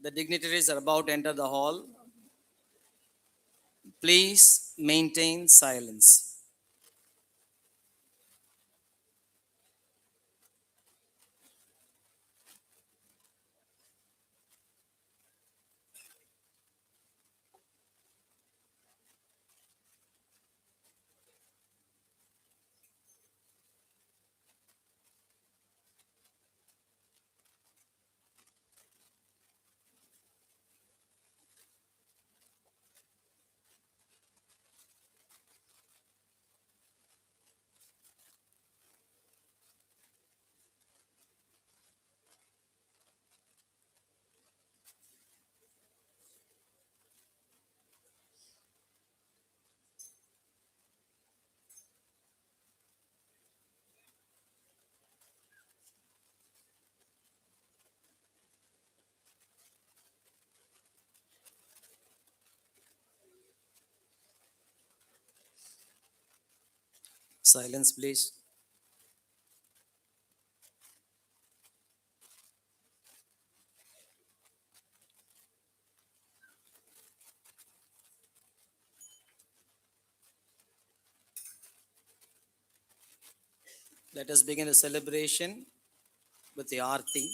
The dignitaries are about to enter the hall. Please maintain silence. Silence, please. Let us begin the celebration with the Aarti.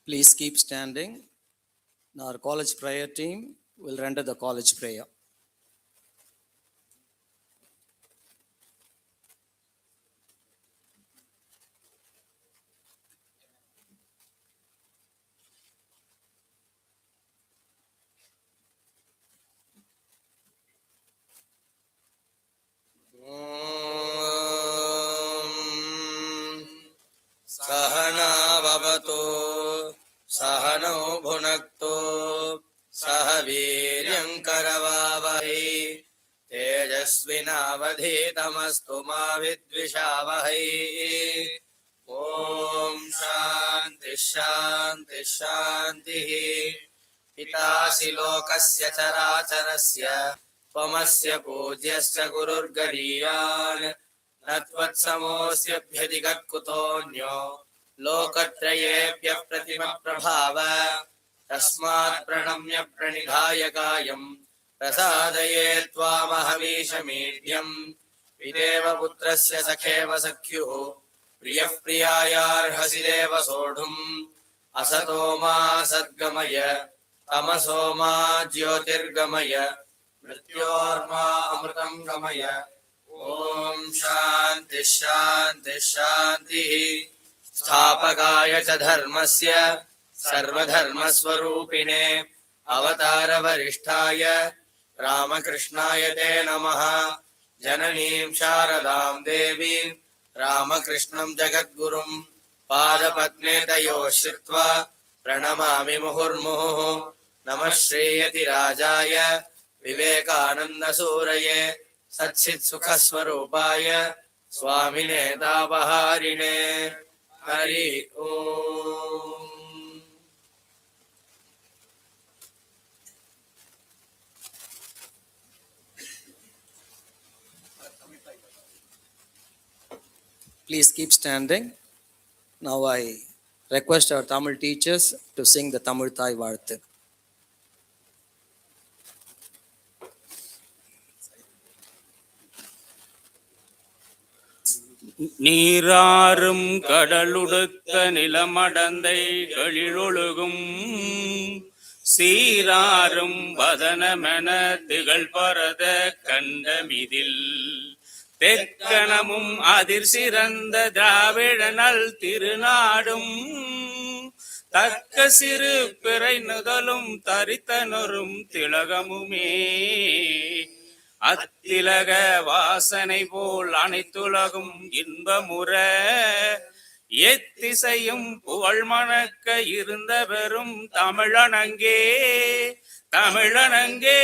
Please keep standing. Now our college prayer team will render the college prayer. सहना भवतु सहनौ भुनक्तु सह वीर्यङ्करवावहै तेजस्विनावधीतमस्तु मा विद्विषावहै ॐ शान्तिः शान्तिः शान्तिः पितासि लोकस्य चराचरस्य त्वमस्य पूज्यश्च गुरुर्गरीयान् न त्वत्समोऽस्यभ्यधिगत्कुतोऽन्यो लोकत्रयेऽप्यः प्रतिमप्रभाव तस्मात् प्रणम्य प्रणिधाय कायम् प्रसादये त्वामहमीशमीड्यम् पितेव पुत्रस्य सखेव सख्युः प्रियः प्रियायार्हसि देव सोढुम् असतो मा सद्गमय तमसो मा ज्योतिर्गमय मृत्योर्मा अमृतं गमय ॐ शान्तिः शान्तिः शान्तिः स्थापकाय च धर्मस्य सर्वधर्मस्वरूपिणे अवतारवरिष्ठाय रामकृष्णाय ते नमः जननीं शारदां देवीं रामकृष्णं जगद्गुरुं पादपद्मे तयोः श्रित्वा प्रणमामि मुहुर्मुहुः नमः श्रीयतिराजाय विवेकानन्दसूरये सच्चित्सुखस्वरूपाय स्वामिने तापहारिणे हरि ओम् Please keep standing. Now I request our Tamil teachers to sing the Tamil Thai Varthu. நீராறும் கடலுடுத்த நிலமடந்தைகளிலொழுகும் சீராறும் வதனமென திகழ் பரத கண்டமிதில் தெக்கணமும் அதிர் சிறந்த திராவிடனல் திருநாடும் தக்க சிறு பிறை நுதலும் தரித்தனொரும் திலகமுமே அத்திலக வாசனை போல் அனைத்துலகும் இன்பமுற எத்திசையும் புகழ் மணக்க இருந்த பெரும் தமிழனங்கே தமிழனங்கே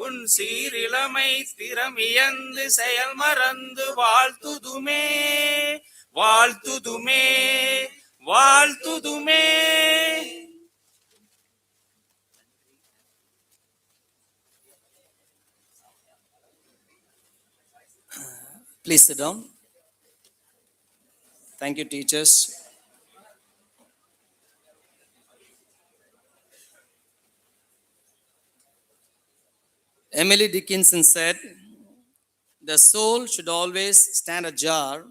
உன் சீரிளமை திறமியந்து செயல் மறந்து வாழ்த்துதுமே வாழ்த்துதுமே வாழ்த்துதுமே. Please sit down. Thank you, teachers. Emily Dickinson said, "The soul should always stand ajar,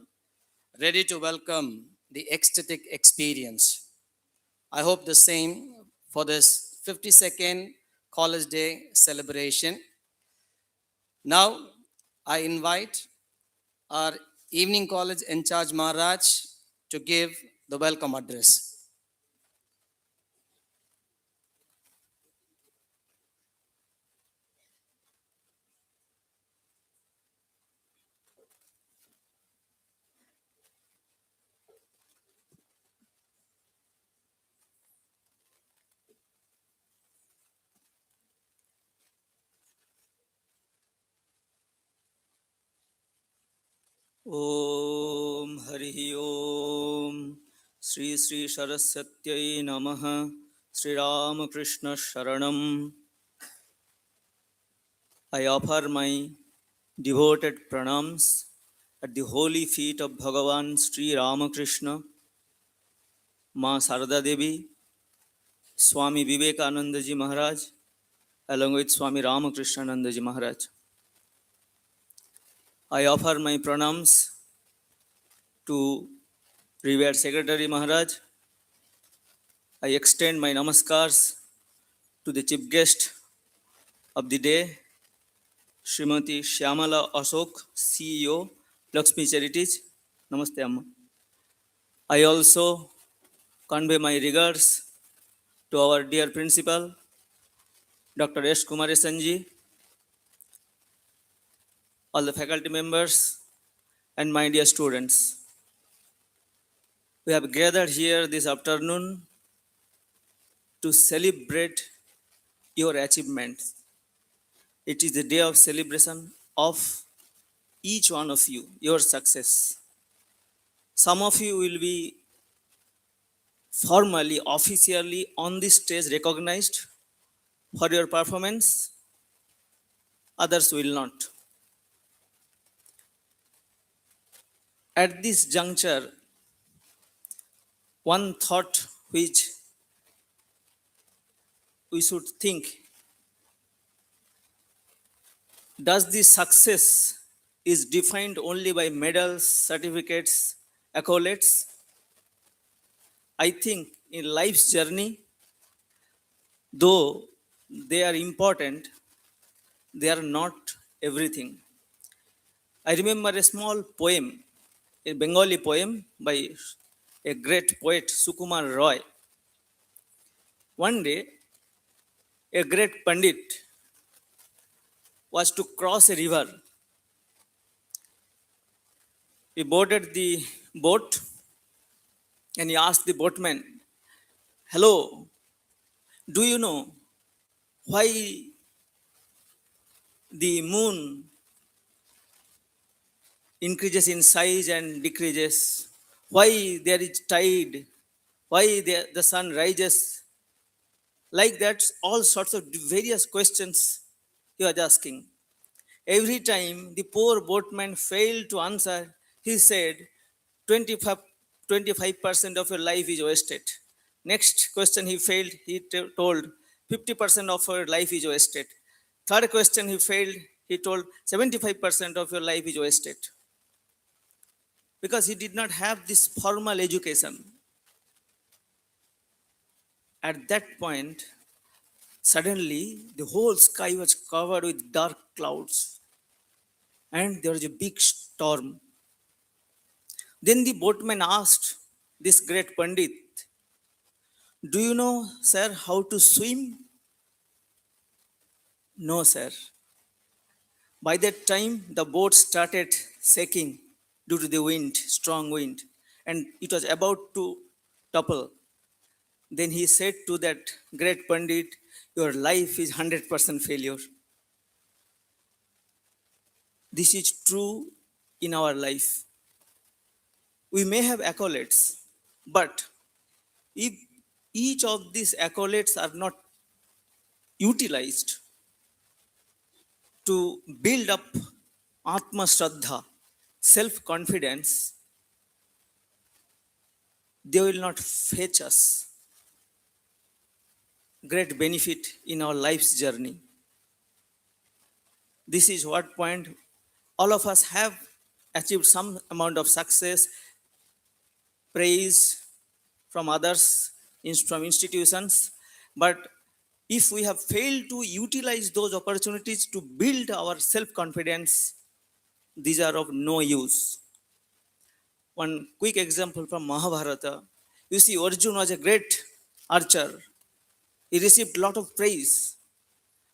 ready to welcome the ecstatic experience." I hope the same for this 52nd College Day celebration. Now, I invite our evening college in charge Maharaj to give the welcome address. ॐ हरिः ॐ श्री श्री सरस्वत्यै नमः. श्रीरामकृष्ण शरणम्. I offer my devoted pranams at the holy feet of Bhagavan Sri Ramakrishna, Ma Sarada Devi, Swami Vivekananda Ji Maharaj, along with Swami Ramakrishna Nanda Ji Maharaj. I offer my pranams to revered Secretary Maharaj. I extend my namaskars to the chief guest of the day, Srimati Shyamala Ashok, CEO, Lakshmi Charities. Namaste Amma. I also convey my regards to our dear principal, Dr. S. Kumaresanji, all the faculty members, and my dear students. We have gathered here this afternoon to celebrate your achievements. It is the day of celebration of each one of you, your success. Some of you will be formally, officially on this stage recognized for your performance. Others will not. At this juncture, one thought which we should think, does this success is defined only by medals, certificates, accolades. I think in life's journey, though they are important, they are not everything. I remember a small poem, a Bengali poem by a great poet Sukumar Roy. One day, a great pandit was to cross a river. He boarded the boat and he asked the boatman, "Hello, do you know why the moon increases in size and decreases? Why there is tide? Why the sun rises?" Like that, all sorts of various questions he was asking. Every time the poor boatman failed to answer, he said, 25% of your life is wasted. Next question he failed, he told 50% of your life is wasted. Third question he failed, he told 75% of your life is wasted. Because he did not have this formal education. At that point, suddenly the whole sky was covered with dark clouds and there was a big storm. Then the boatman asked this great Pandit, "Do you know, sir, how to swim?" "No, sir." By that time, the boat started shaking due to the wind, strong wind, and it was about to topple. Then he said to that great Pandit, "Your life is 100% failure." This is true in our life. We may have accolades, but if each of these accolades are not utilized to build up Atma Shraddha, self confidence, they will not fetch us great benefit in our life's journey. This is what point all of us have achieved some amount of success, praise from others, from institutions, but if we have failed to utilize those opportunities to build our self confidence, these are of no use. One quick example from Mahabharata. You see, Arjun was a great archer. He received a lot of praise.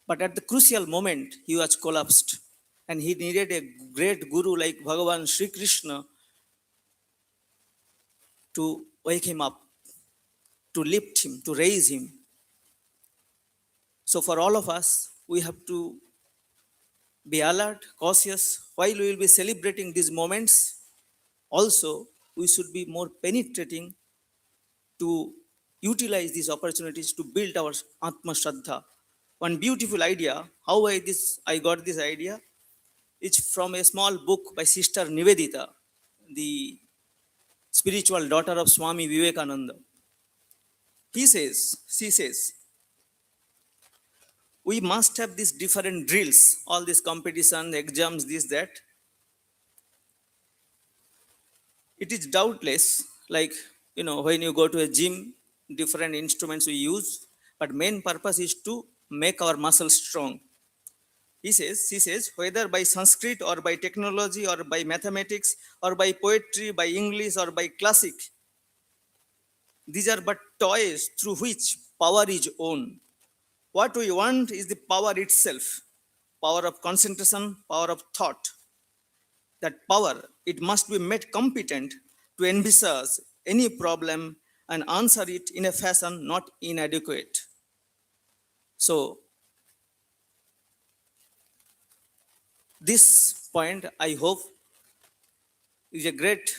But at the crucial moment, he was collapsed. And he needed a great guru like Bhagavan Sri Krishna to wake him up, to lift him, to raise him. So for all of us, we have to be alert, cautious. While we will be celebrating these moments, also we should be more penetrating to utilize these opportunities to build our Atma Shraddha. One beautiful idea, how I got this idea, it's from a small book by Sister Nivedita, the spiritual daughter of Swami Vivekananda. She says, we must have these different drills, all these competitions, exams, this, that. It is doubtless like, when you go to a gym, different instruments we use, but main purpose is to make our muscles strong. She says, whether by Sanskrit or by technology or by mathematics or by poetry, by English or by classic, these are but toys through which power is won. What we want is the power itself, power of concentration, power of thought. That power, it must be made competent to envisage any problem and answer it in a fashion not inadequate. So, this point, I hope, is a great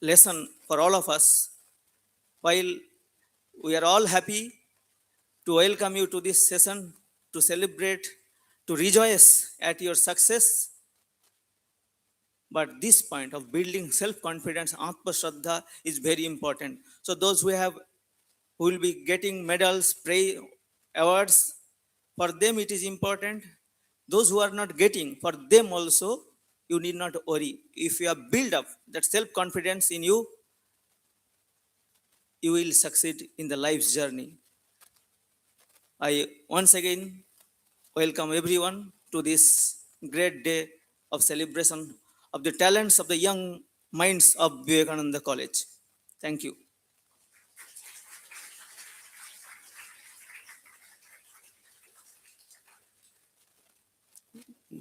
lesson for all of us. While we are all happy to welcome you to this session, to celebrate, to rejoice at your success, but this point of building self-confidence, Atma Shraddha, is very important. So those who will be getting medals, awards, for them it is important. Those who are not getting, for them also, you need not worry. If you have built up that self-confidence in you, you will succeed in the life's journey. I once again welcome everyone to this great day of celebration of the talents of the young minds of Vivekananda College. Thank you.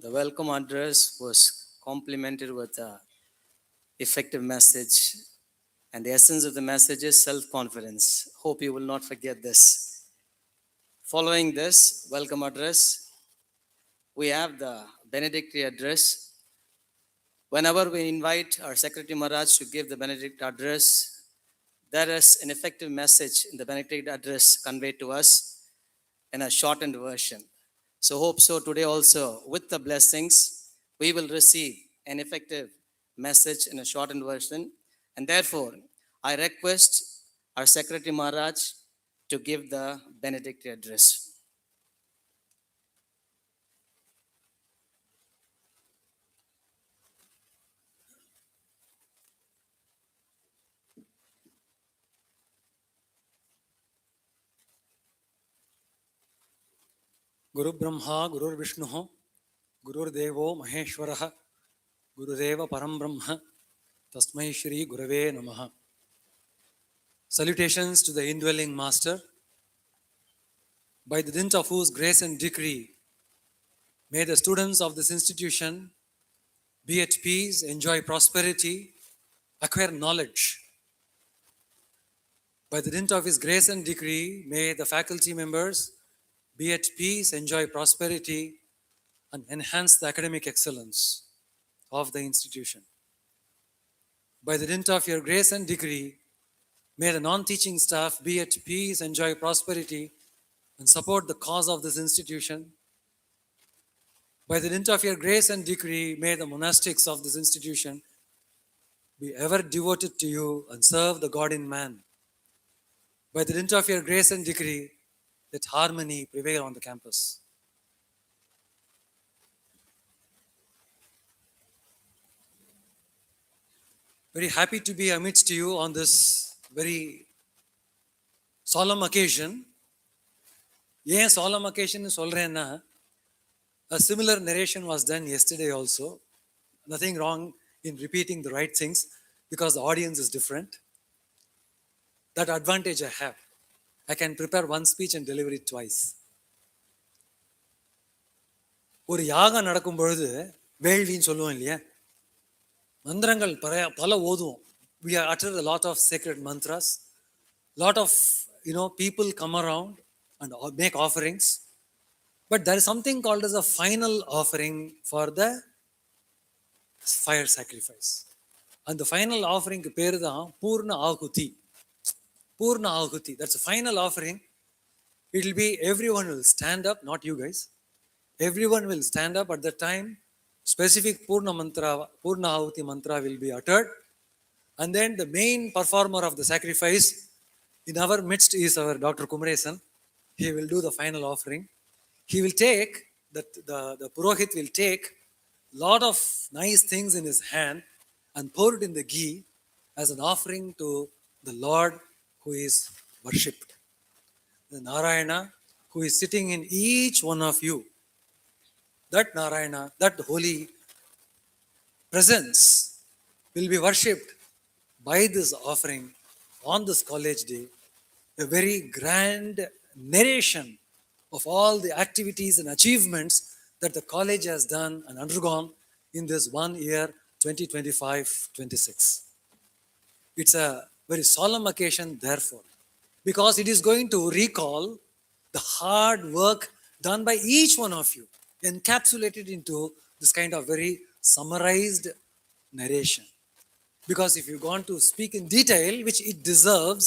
The welcome address was complemented with a effective message, and the essence of the message is self-confidence. Hope you will not forget this. Following this welcome address, we have the Benedictory address. Whenever we invite our Secretary Maharaj to give the Benedict address, there is an effective message in the Benedict address conveyed to us in a shortened version. So hope so today also, with the blessings, we will receive an effective message in a shortened version. And therefore, I request our Secretary Maharaj to give the Benedictory address. गुरु ब्रह्मा गुरुर्विष्णुः गुरुर्देवो महेश्वरः गुरुरेव परं ब्रह्म तस्मै श्री गुरवे नमः. Salutations to the indwelling master, by the dint of whose grace and decree may the students of this institution be at peace, enjoy prosperity, acquire knowledge. By the dint of his grace and decree may the faculty members be at peace, enjoy prosperity, and enhance the academic excellence of the institution. By the dint of your grace and decree, may the non-teaching staff be at peace, enjoy prosperity, and support the cause of this institution. By the dint of your grace and decree, may the monastics of this institution be ever devoted to you and serve the God in man. By the dint of your grace and decree, let harmony prevail on the campus. Very happy to be amidst you on this very solemn occasion. ஏன் solemn occasion சொல்றேன்னா, a similar narration was done yesterday also. Nothing wrong in repeating the right things because the audience is different. That advantage I have. I can prepare one speech and deliver it twice. ஒரு யாகம் நடக்கும் பொழுது வேள்வின்னு சொல்லுவோம் இல்லையா, மந்திரங்கள் பல ஓதுவோம். We are uttered a lot of sacred mantras. Lot of people come around and make offerings. But there is something called as a final offering for the fire sacrifice. And the final offering பேரு தான் பூர்ண ஆகுதி. Purna Ahuti. That's a final offering. It will be everyone will stand up, not you guys. Everyone will stand up at the time. Specific Purna Ahuti mantra will be uttered. And then the main performer of the sacrifice in our midst is our Dr. Kumaresan. He will do the final offering. He will take, the Purohit will take lot of nice things in his hand and pour it in the ghee as an offering to the Lord who is worshipped. The Narayana who is sitting in each one of you. That Narayana, that holy presence will be worshipped by this offering on this college day. A very grand narration of all the activities and achievements that the college has done and undergone in this 1 year 2025-26. It's a very solemn occasion, therefore, because it is going to recall the hard work done by each one of you, encapsulated into this kind of very summarized narration. Because if you want to speak in detail, which it deserves,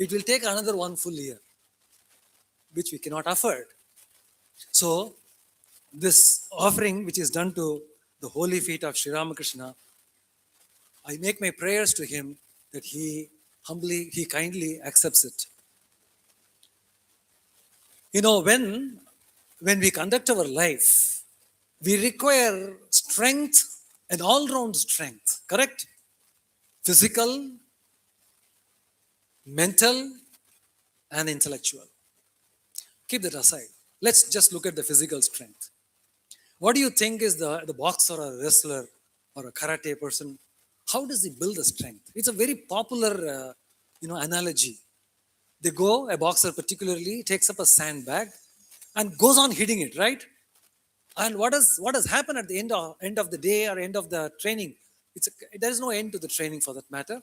it will take another one full year, which we cannot afford. So, this offering, which is done to the holy feet of Sri Ramakrishna, I make my prayers to him that he kindly accepts it. When we conduct our life, we require strength an all-round strength, correct? Physical, mental, and intellectual. Keep that aside. Let's just look at the physical strength. What do you think is the boxer or a wrestler or a karate person? How does he build the strength? It's a very popular, analogy. They go, a boxer particularly, takes up a sandbag and goes on hitting it, right? And what has happened at the end of the day or end of the training? There is no end to the training for that matter.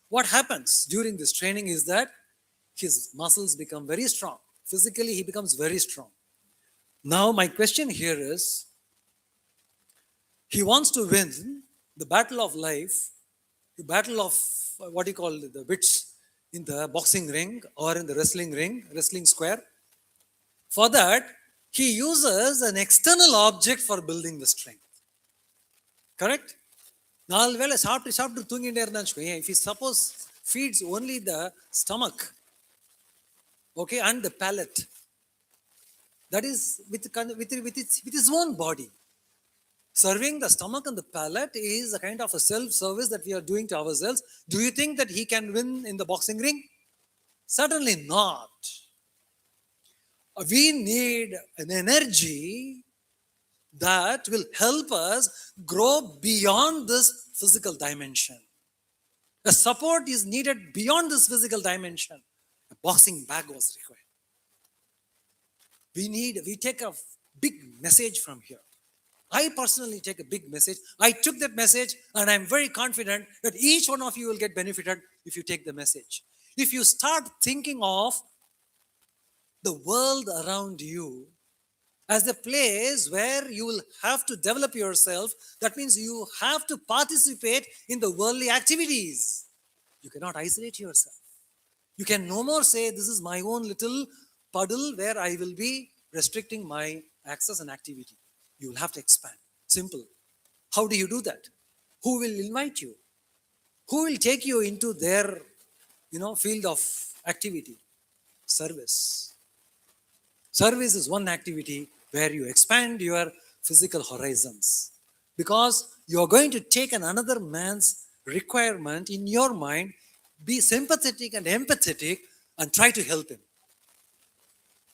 What happens during this training is that his muscles become very strong. Physically, he becomes very strong. Now, my question here is, he wants to win the battle of life, the battle of what you call the wits in the boxing ring or in the wrestling ring, wrestling square. For that, he uses an external object for building the strength. Correct? நாலு வேளை சாப்பிட்டு சாப்பிட்டு தூங்கிட்டே இருந்தான்னு வச்சுக்கோங்க. If he suppose feeds only the stomach, okay, and the palate, that is with his own body. Serving the stomach and the palate is a kind of a self-service that we are doing to ourselves. Do you think that he can win in the boxing ring? Certainly not. We need an energy that will help us grow beyond this physical dimension. The support is needed beyond this physical dimension. A boxing bag was required. We take a big message from here. I personally take a big message. I took that message and I'm very confident that each one of you will get benefited if you take the message. If you start thinking of the world around you as a place where you will have to develop yourself, that means you have to participate in the worldly activities. You cannot isolate yourself. You can no more say, this is my own little puddle where I will be restricting my access and activity. You will have to expand. Simple. How do you do that? Who will invite you? Who will take you into their, field of activity? Service. Service is one activity where you expand your physical horizons. Because you are going to take another man's requirement in your mind, be sympathetic and empathetic, and try to help him.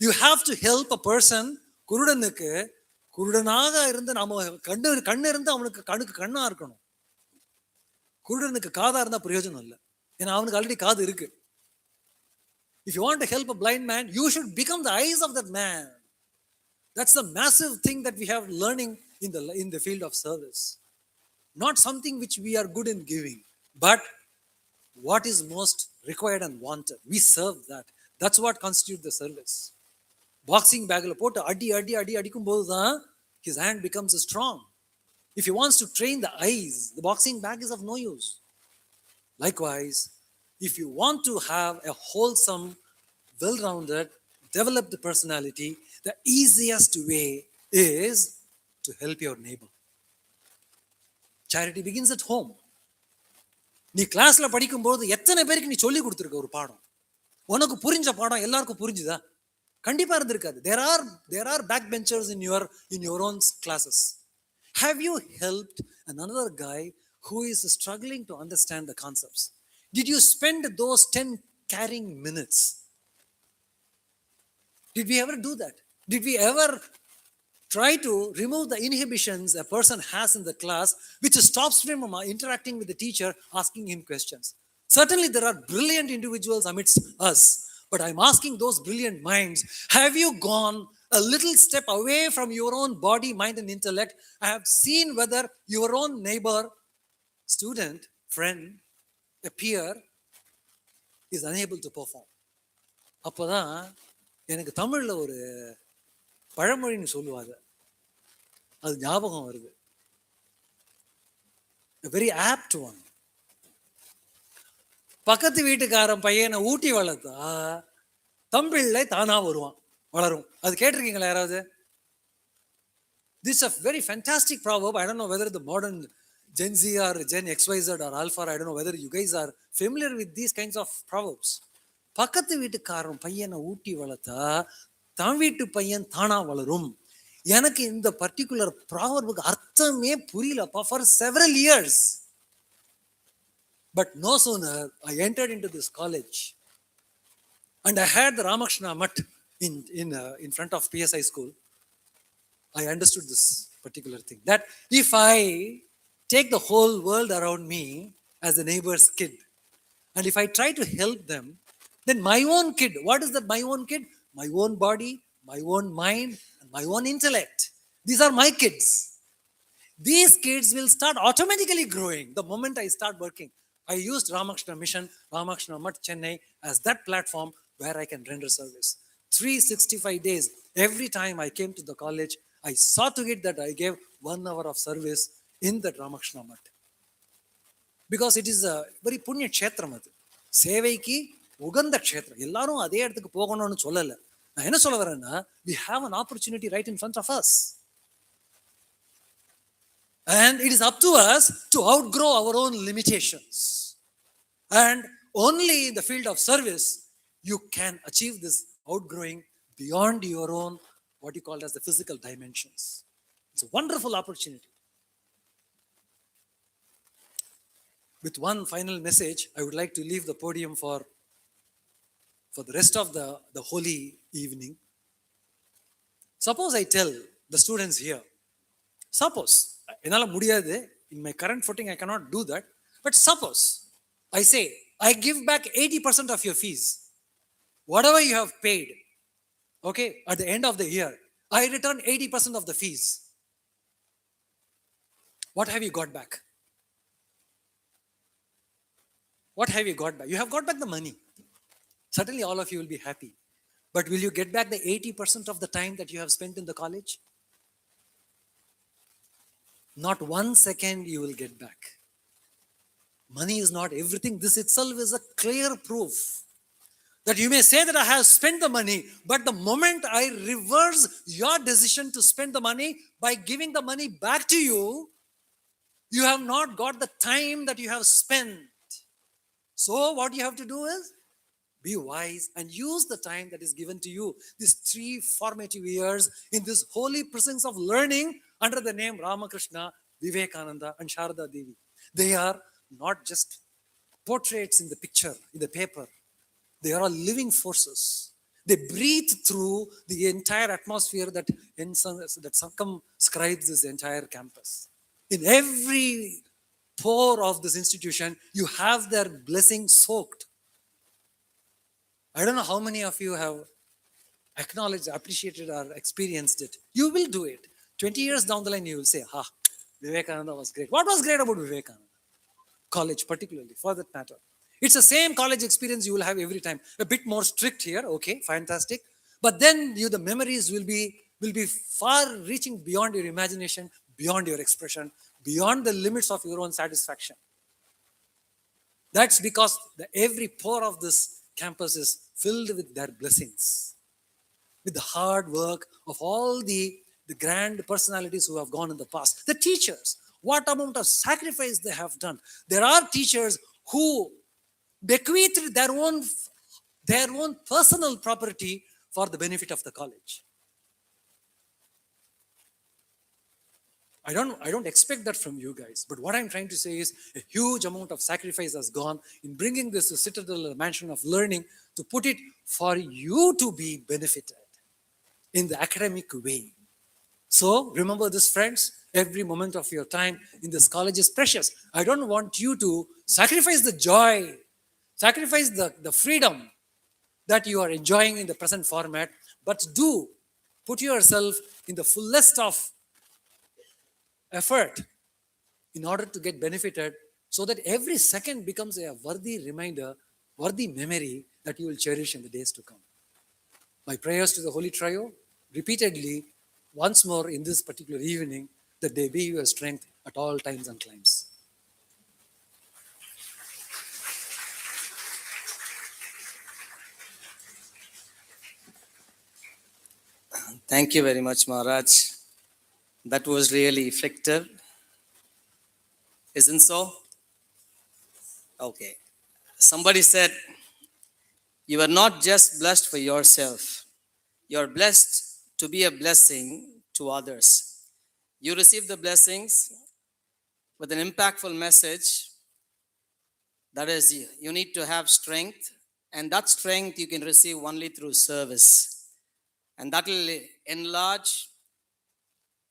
You have to help a person. குருடனுக்கு குருடனாக இருந்து நம்ம கண்ணு இருந்து அவனுக்கு கண்ணுக்கு கண்ணா இருக்கணும். குருடனுக்கு காதா இருந்தா பிரயோஜனம் இல்லை. ஏன்னா அவனுக்கு ஆல்ரெடி காது இருக்கு. If you want to help a blind man, you should become the eyes of that man. That's the massive thing that we have learning in the field of service. Not something which we are good in giving, but what is most required and wanted. We serve that. That's what constitutes the service. Boxing bag la போட்டு அடிக்கும் போது தான் his hand becomes strong. If he wants to train the eyes, the boxing bag is of no use. Likewise, if you want to have a wholesome, well-rounded, developed personality, the easiest way is to help your neighbor. Charity begins at home. நீ கிளாஸ்ல படிக்கும்போது எத்தனை பேருக்கு நீ சொல்லி கொடுத்துருக்க ஒரு பாடம்? உனக்கு புரிஞ்ச பாடம் எல்லாருக்கும் புரிஞ்சுதா? கண்டிப்பா இருந்திருக்காது. There are backbenchers in your own classes. Have you helped another guy who is struggling to understand the concepts? Did you spend those 10 caring minutes? Did we ever do that? Did we ever try to remove the inhibitions a person has in the class which stops him from interacting with the teacher, asking him questions? Certainly there are brilliant individuals amidst us, but I'm asking those brilliant minds, have you gone a little step away from your own body, mind and intellect? I have seen whether your own neighbor, student, friend, a peer is unable to perform. அப்போதான் எனக்கு தமிழ்ல ஒரு பழமொழின்னு சொல்லுவாங்க, அது ஞாபகம் வருது. A very apt one. பக்கத்து வீட்டுக்காரன் பையனை ஊட்டி வளர்த்தா தம்பிள்ளை தானா வளரும். அது கேட்டிருக்கீங்களா யாராவது? This is a very fantastic proverb. I don't know whether the modern Gen Z or Gen XYZ or Alpha, I don't know whether you guys are familiar with these kinds of proverbs. பக்கத்து வீட்டுக்காரன் பையனை ஊட்டி வளர்த்தா தன் வீட்டு பையன் தானா வளரும். எனக்கு இந்த பர்டிகுலர் ப்ராவர்புக்கு அர்த்தமே புரியலப்பா for several years. But no sooner I entered into this college and I had the Ramakrishna Mutt in front of PSI school. I understood this particular thing, that if I take the whole world around me as a neighbor's kid, and if I try to help them, then my own kid, what is that my own kid? My own body, my own mind, and my own intellect. These are my kids. These kids will start automatically growing the moment I start working. I used Ramakrishna Mission, Ramakrishna Mutt Chennai as that platform where I can render service. 365 days, every time I came to the college, I saw to it that I gave 1 hour of service in that Ramakrishna Mutt. Because it is a very punya kshetram adu. சேவைக்கு உகந்த க்ஷேத்திரம். எல்லாரும் அதே இடத்துக்கு போகணும்னு சொல்லலை. நான் என்ன சொல்ல வரேன்னா, we have an opportunity right in front of us. And it is up to us to outgrow our own limitations. And only in the field of service, you can achieve this outgrowing beyond your own, what you call as the physical dimensions. It's a wonderful opportunity. With one final message, I would like to leave the podium for the rest of the holy evening. Suppose I tell the students here, suppose, enala mudiyadhu, in my current footing I cannot do that, but suppose I say, I give back 80% of your fees. Whatever you have paid, okay, at the end of the year, I return 80% of the fees. What have you got back? What have you got back? You have got back the money. Certainly all of you will be happy. But will you get back the 80% of the time that you have spent in the college? Not 1 second you will get back. Money is not everything. This itself is a clear proof that you may say that I have spent the money, but the moment I reverse your decision to spend the money by giving the money back to you, you have not got the time that you have spent. So what you have to do is be wise and use the time that is given to you, these 3 formative years in this holy presence of learning under the name Ramakrishna, Vivekananda and Sharada Devi. They are not just portraits in the picture, in the paper. They are all living forces. They breathe through the entire atmosphere that circumscribes this entire campus. In every pore of this institution, you have their blessing soaked. I don't know how many of you have acknowledged, appreciated, or experienced it. You will do it. 20 years down the line, you will say, Vivekananda was great. What was great about Vivekananda? College, particularly, for that matter. It's the same college experience you will have every time. A bit more strict here, okay, fantastic. But then the memories will be far reaching beyond your imagination, beyond your expression, beyond the limits of your own satisfaction. That's because every pore of this campus is filled with their blessings, with the hard work of all the grand personalities who have gone in the past. The teachers, what amount of sacrifice they have done. There are teachers who bequeathed their own personal property for the benefit of the college. I don't expect that from you guys, but what I'm trying to say is a huge amount of sacrifice has gone in bringing this citadel, a mansion of learning, to put it for you to be benefited in the academic way. So remember this, friends, every moment of your time in this college is precious. I don't want you to sacrifice the joy, sacrifice the freedom that you are enjoying in the present format, but do put yourself in the fullest of effort in order to get benefited, so that every second becomes a worthy reminder, worthy memory that you will cherish in the days to come. My prayers to the Holy Trio, repeatedly, once more in this particular evening, that they be your strength at all times and climes. Thank you very much, Maharaj. That was really effective. Isn't so? Okay. Somebody said, you are not just blessed for yourself. You are blessed to be a blessing to others. You receive the blessings with an impactful message. That is, you need to have strength, and that strength you can receive only through service. And that will enlarge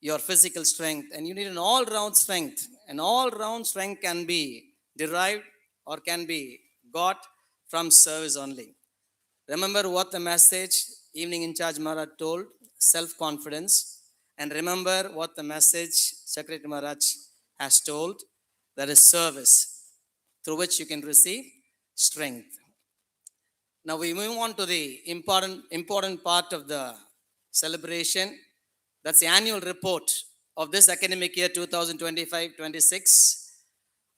your physical strength, and you need an all round strength. An all round strength can be derived or can be got from service only. Remember what the message Evening in Charge Maharaj told, self confidence. And remember what the message Secretary Maharaj has told, that is service, through which you can receive strength. Now we move on to the important part of the celebration. That's the annual report of this academic year 2025-26.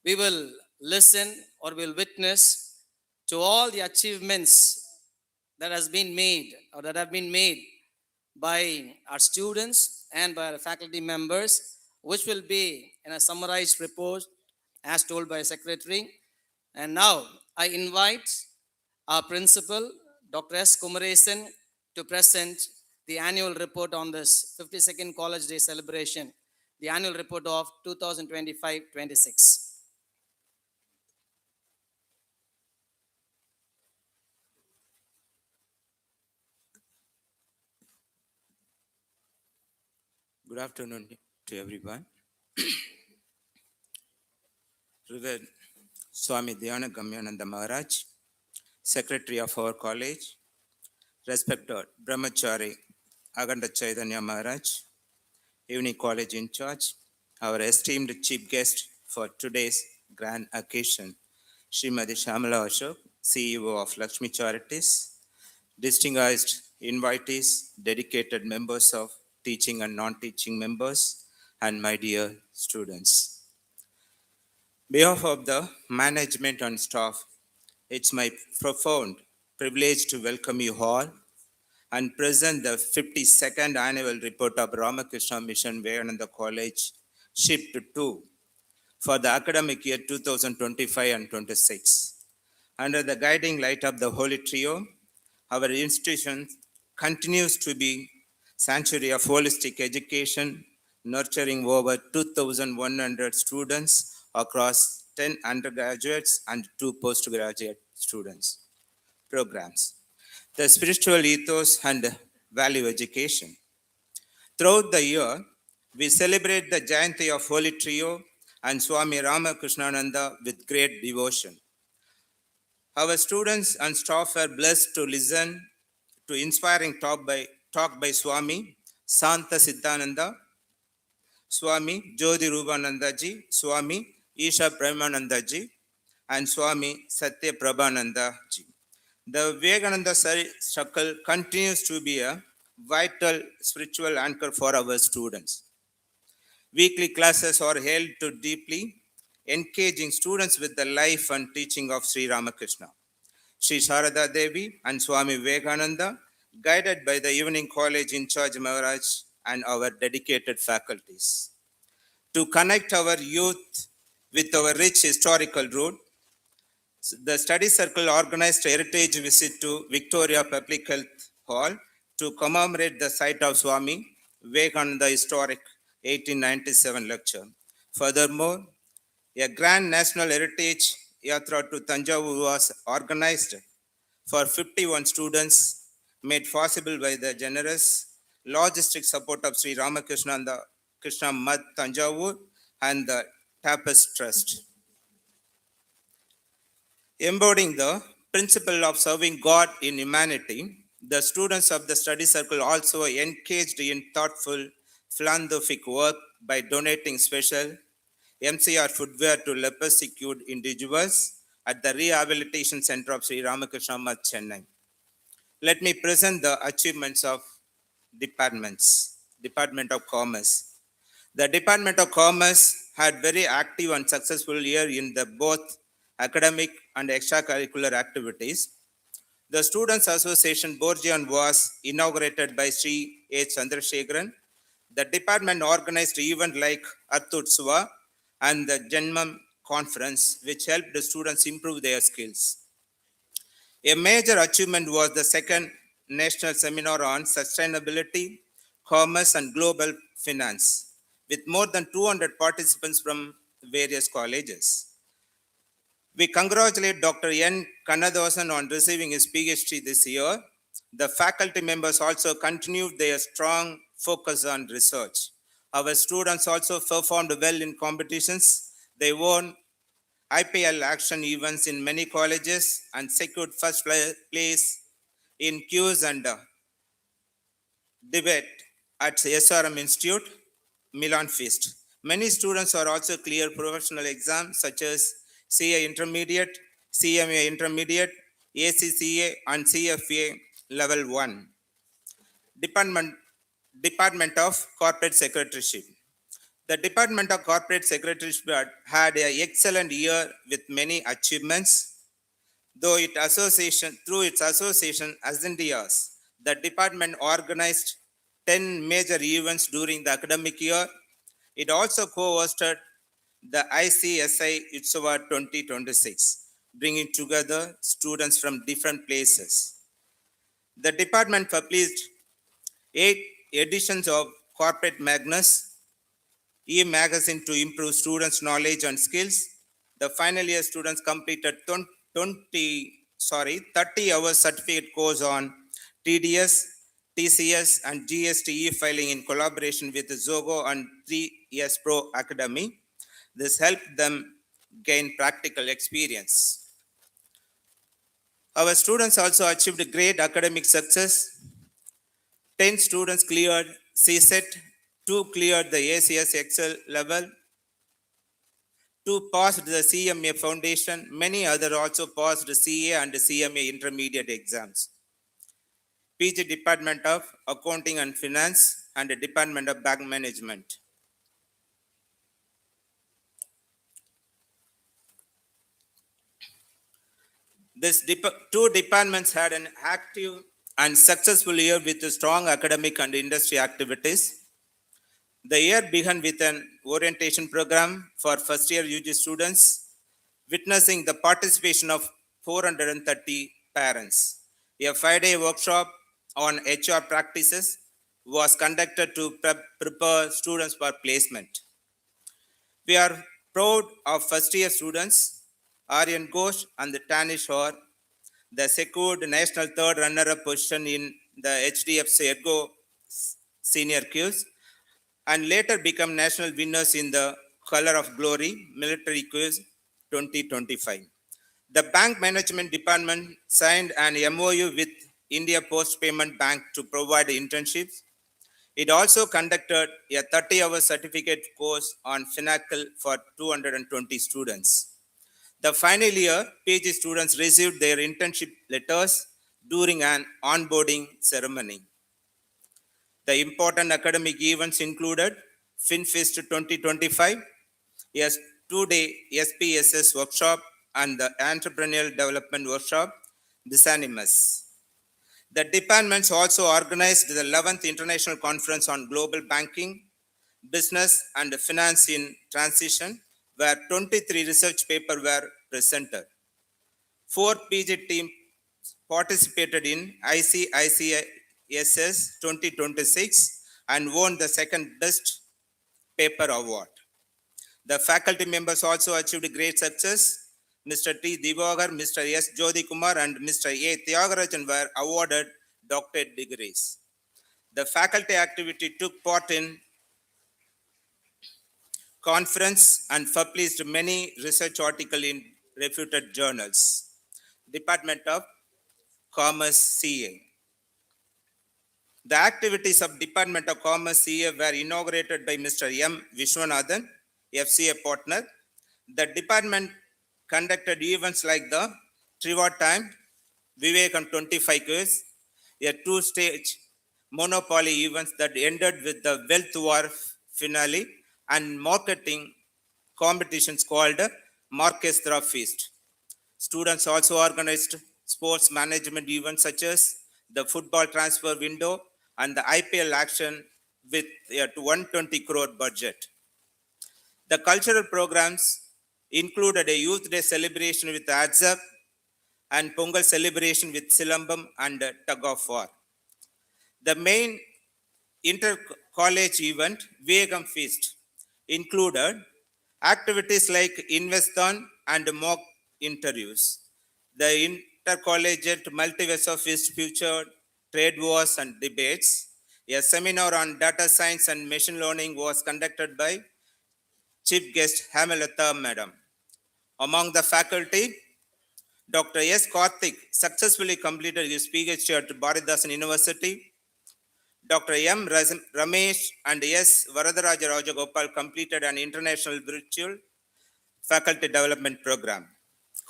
We will listen or will witness to all the achievements that has been made or that have been made by our students and by our faculty members, which will be in a summarized report as told by Secretary. And now I invite our principal, Dr. S. Kumaresan, to present the annual report on this 52nd College Day celebration, the annual report of 2025-26. Good afternoon to everyone. Revered Swami Dhyana Gamyananda Maharaj, Secretary of our college, respected Brahmachari Aganda Chaitanya Maharaj, Evening College in charge, our esteemed chief guest for today's grand occasion, Srimati Shamala Ashok, CEO of Lakshmi Charities, distinguished invitees, dedicated members of teaching and non-teaching members, and my dear students. On behalf of the management and staff, it's my profound privilege to welcome you all and present the 52nd annual report of Ramakrishna Mission Vivekananda College, Shift 2, for the academic year 2025 and 26. Under the guiding light of the Holy Trio, our institution continues to be sanctuary of holistic education, nurturing over 2,100 students across 10 undergraduates and 2 postgraduate students programs. The spiritual ethos and value education. Throughout the year, we celebrate the Jayanti of Holy Trio and Swami Ramakrishnananda with great devotion. Our students and staff are blessed to listen to inspiring talk by Swami Santa Siddhananda, Swami Jyoti Rupananda ji, Swami Isha Premananda ji, and Swami Satya Prabhananda ji. The Vivekananda circle continues to be a vital spiritual anchor for our students. Weekly classes are held to deeply engaging students with the life and teaching of Sri Ramakrishna. Sri Sharada Devi and Swami Vivekananda, guided by the Evening College in charge Maharaj and our dedicated faculties. To connect our youth with our rich historical root, the study circle organized a heritage visit to Victoria Public Health Hall to commemorate the site of Swami Vivekananda historic 1897 lecture. Furthermore, a grand national heritage yatra to Tanjavur was organized for 51 students, made possible by the generous logistic support of Sri Ramakrishna and the Krishna Mad Tanjavur and the Tapas Trust. Embodying the principle of serving God in humanity, the students of the study circle also engaged in thoughtful philanthropic work by donating special MCR footwear to leper-secured individuals at the Rehabilitation Center of Sri Ramakrishna Math, Chennai. Let me present the achievements of departments. Department of Commerce. The Department of Commerce had very active and successful year in the both academic and extracurricular activities. The Students Association Borgian was inaugurated by Sri H. Chandrasekharan. The department organized events like Arthutsava and the Janmam conference, which helped the students improve their skills. A major achievement was the second national seminar on sustainability, commerce, and global finance, with more than 200 participants from various colleges. We congratulate Dr. N. Kannadasan on receiving his PhD this year. The faculty members also continued their strong focus on research. Our students also performed well in competitions. They won IPL action events in many colleges and secured first place in quiz and debate at SRM Institute, Milan Feast. Many students are also clear professional exams such as CA Intermediate, CMA Intermediate, ACCA, and CFA Level 1. Department, Department of Corporate Secretaryship. The Department of Corporate Secretaryship had an excellent year with many achievements. Through its association Ascendias, the department organized 10 major events during the academic year. It also co-hosted the ICSI Utsava 2026, bringing together students from different places. The department published 8 editions of Corporate Magnus, e-magazine to improve students' knowledge and skills. The final year students completed 30 hours certificate course on TDS, TCS, and GST e-filing in collaboration with Zogo and 3S Pro Academy. This helped them gain practical experience. Our students also achieved great academic success. 10 students cleared CSET, 2 cleared the ACS Excel level, 2 passed the CMA Foundation, many others also passed CA and CMA intermediate exams. PG Department of Accounting and Finance and the Department of Bank Management. Two departments had an active and successful year with strong academic and industry activities. The year began with an orientation program for first year UG students, witnessing the participation of 430 parents. A 5-day workshop on HR practices was conducted to prepare students for placement. We are proud of first year students, Aryan Ghosh and Tanish Hor, the secured national third runner-up position in the HDFC Ergo Senior Quiz, and later become national winners in the Color of Glory Military Quiz 2025. The Bank Management Department signed an MOU with India Post Payment Bank to provide internships. It also conducted a 30-hour certificate course on Finacle for 220 students. The final year, PG students received their internship letters during an onboarding ceremony. The important academic events included FinFest 2025, a 2-day SPSS workshop, and the Entrepreneurial Development Workshop, Bisanimus. The departments also organized the 11th International Conference on Global Banking, Business, and Finance in Transition, where 23 research papers were presented. 4 PG teams participated in ICICSS 2026 and won the second best paper award. The faculty members also achieved great success. Mr. T. Divagar, Mr. S. Jodi Kumar, and Mr. A. Tyagarajan were awarded doctorate degrees. The faculty activity took part in conference and published many research articles in reputed journals. Department of Commerce CA. The activities of Department of Commerce CA were inaugurated by Mr. M. Vishwanathan, FCA partner. The department conducted events like the Trivia Time, Vivekam 25 quiz, a 2-stage monopoly events that ended with the Wealth War finale, and marketing competitions called Markestra Feast. Students also organized sports management events such as the football transfer window and the IPL action with a 120 crore budget. The cultural programs included a youth day celebration with Adzab and Pongal celebration with Silambam and tug of war. The main inter-college event, Vegam Feast, included activities like Investon and mock interviews. The intercollegiate multiverse of feast featured trade wars and debates. A seminar on data science and machine learning was conducted by chief guest Hamalata Madam. Among the faculty, Dr. S. Karthik successfully completed his PhD at Bharatidasan University. Dr. M. Ramesh and S. Varadaraja Rajagopal completed an international virtual faculty development program.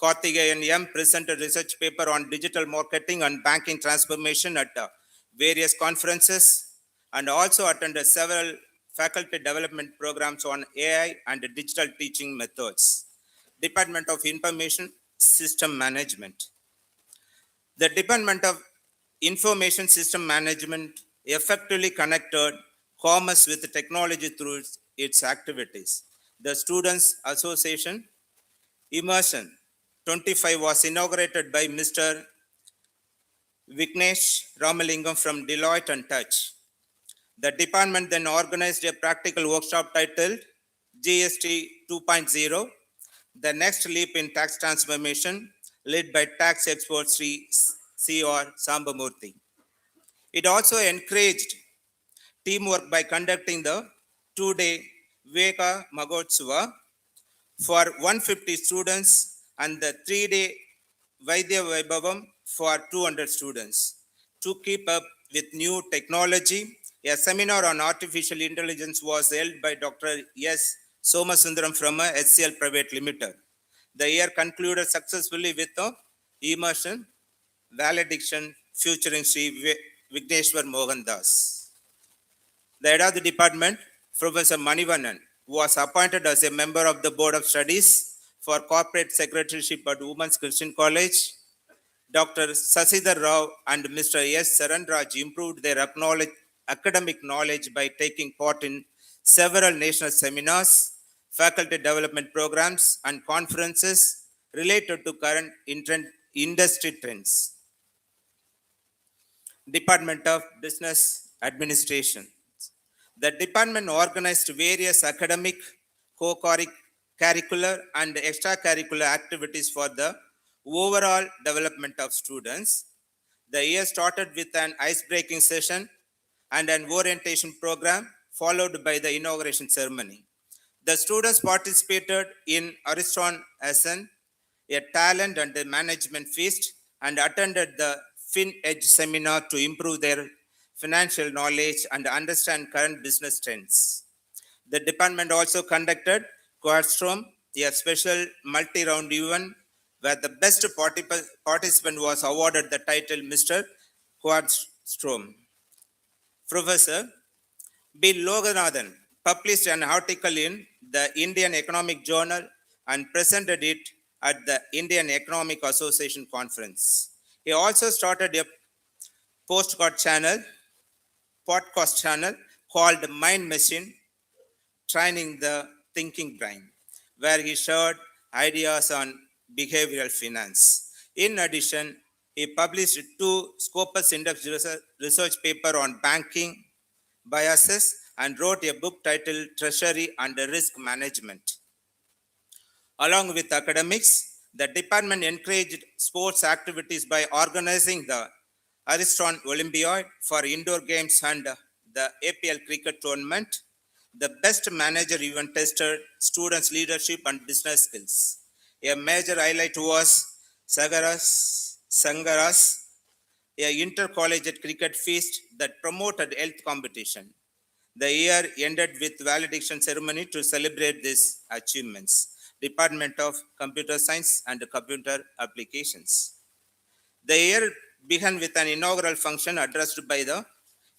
Karthikeyan M. presented research paper on digital marketing and banking transformation at various conferences and also attended several faculty development programs on AI and digital teaching methods. Department of Information System Management. The Department of Information System Management effectively connected commerce with technology through its activities. The Students Association Immersion 25 was inaugurated by Mr. Vignesh Ramalingam from Deloitte and Touch. The department then organized a practical workshop titled GST 2.0, The Next Leap in Tax Transformation, led by tax expert Sri C.R. Sambamurthy. It also encouraged teamwork by conducting the two-day Veka Magotsava for 150 students and the three-day Vaidya Vaibhavam for 200 students. To keep up with new technology, a seminar on artificial intelligence was held by Dr. S. Somasundaram from HCL Private Limited. The year concluded successfully with a immersion valediction featuring Sri Vigneshwar Mohandas. The head of the department, Professor Manivannan, was appointed as a member of the Board of Studies for Corporate Secretaryship at Women's Christian College. Dr. Sasidhar Rao and Mr. S. Saranraj improved their academic knowledge by taking part in several national seminars, faculty development programs, and conferences related to current industry trends. Department of Business Administration. The department organized various academic, co-curricular, and extracurricular activities for the overall development of students. The year started with an ice-breaking session and an orientation program, followed by the inauguration ceremony. The students participated in Ariston Ascent, a talent and management feast, and attended the FinEdge seminar to improve their financial knowledge and understand current business trends. The department also conducted Quadstrom, a special multi-round event where the best participant was awarded the title Mr. Quadstrom. Professor B. Loganathan published an article in the Indian Economic Journal and presented it at the Indian Economic Association conference. He also started a podcast channel called Mind Machine, Training the Thinking Brain, where he shared ideas on behavioral finance. In addition, he published two Scopus Index research paper on banking biases and wrote a book titled Treasury and Risk Management. Along with academics, the department encouraged sports activities by organizing the Ariston Olympiad for indoor games and the APL cricket tournament. The best manager event tested students' leadership and business skills. A major highlight was Sangaras, a intercollegiate cricket feast that promoted health competition. The year ended with valediction ceremony to celebrate these achievements. Department of Computer Science and Computer Applications. The year began with an inaugural function addressed by the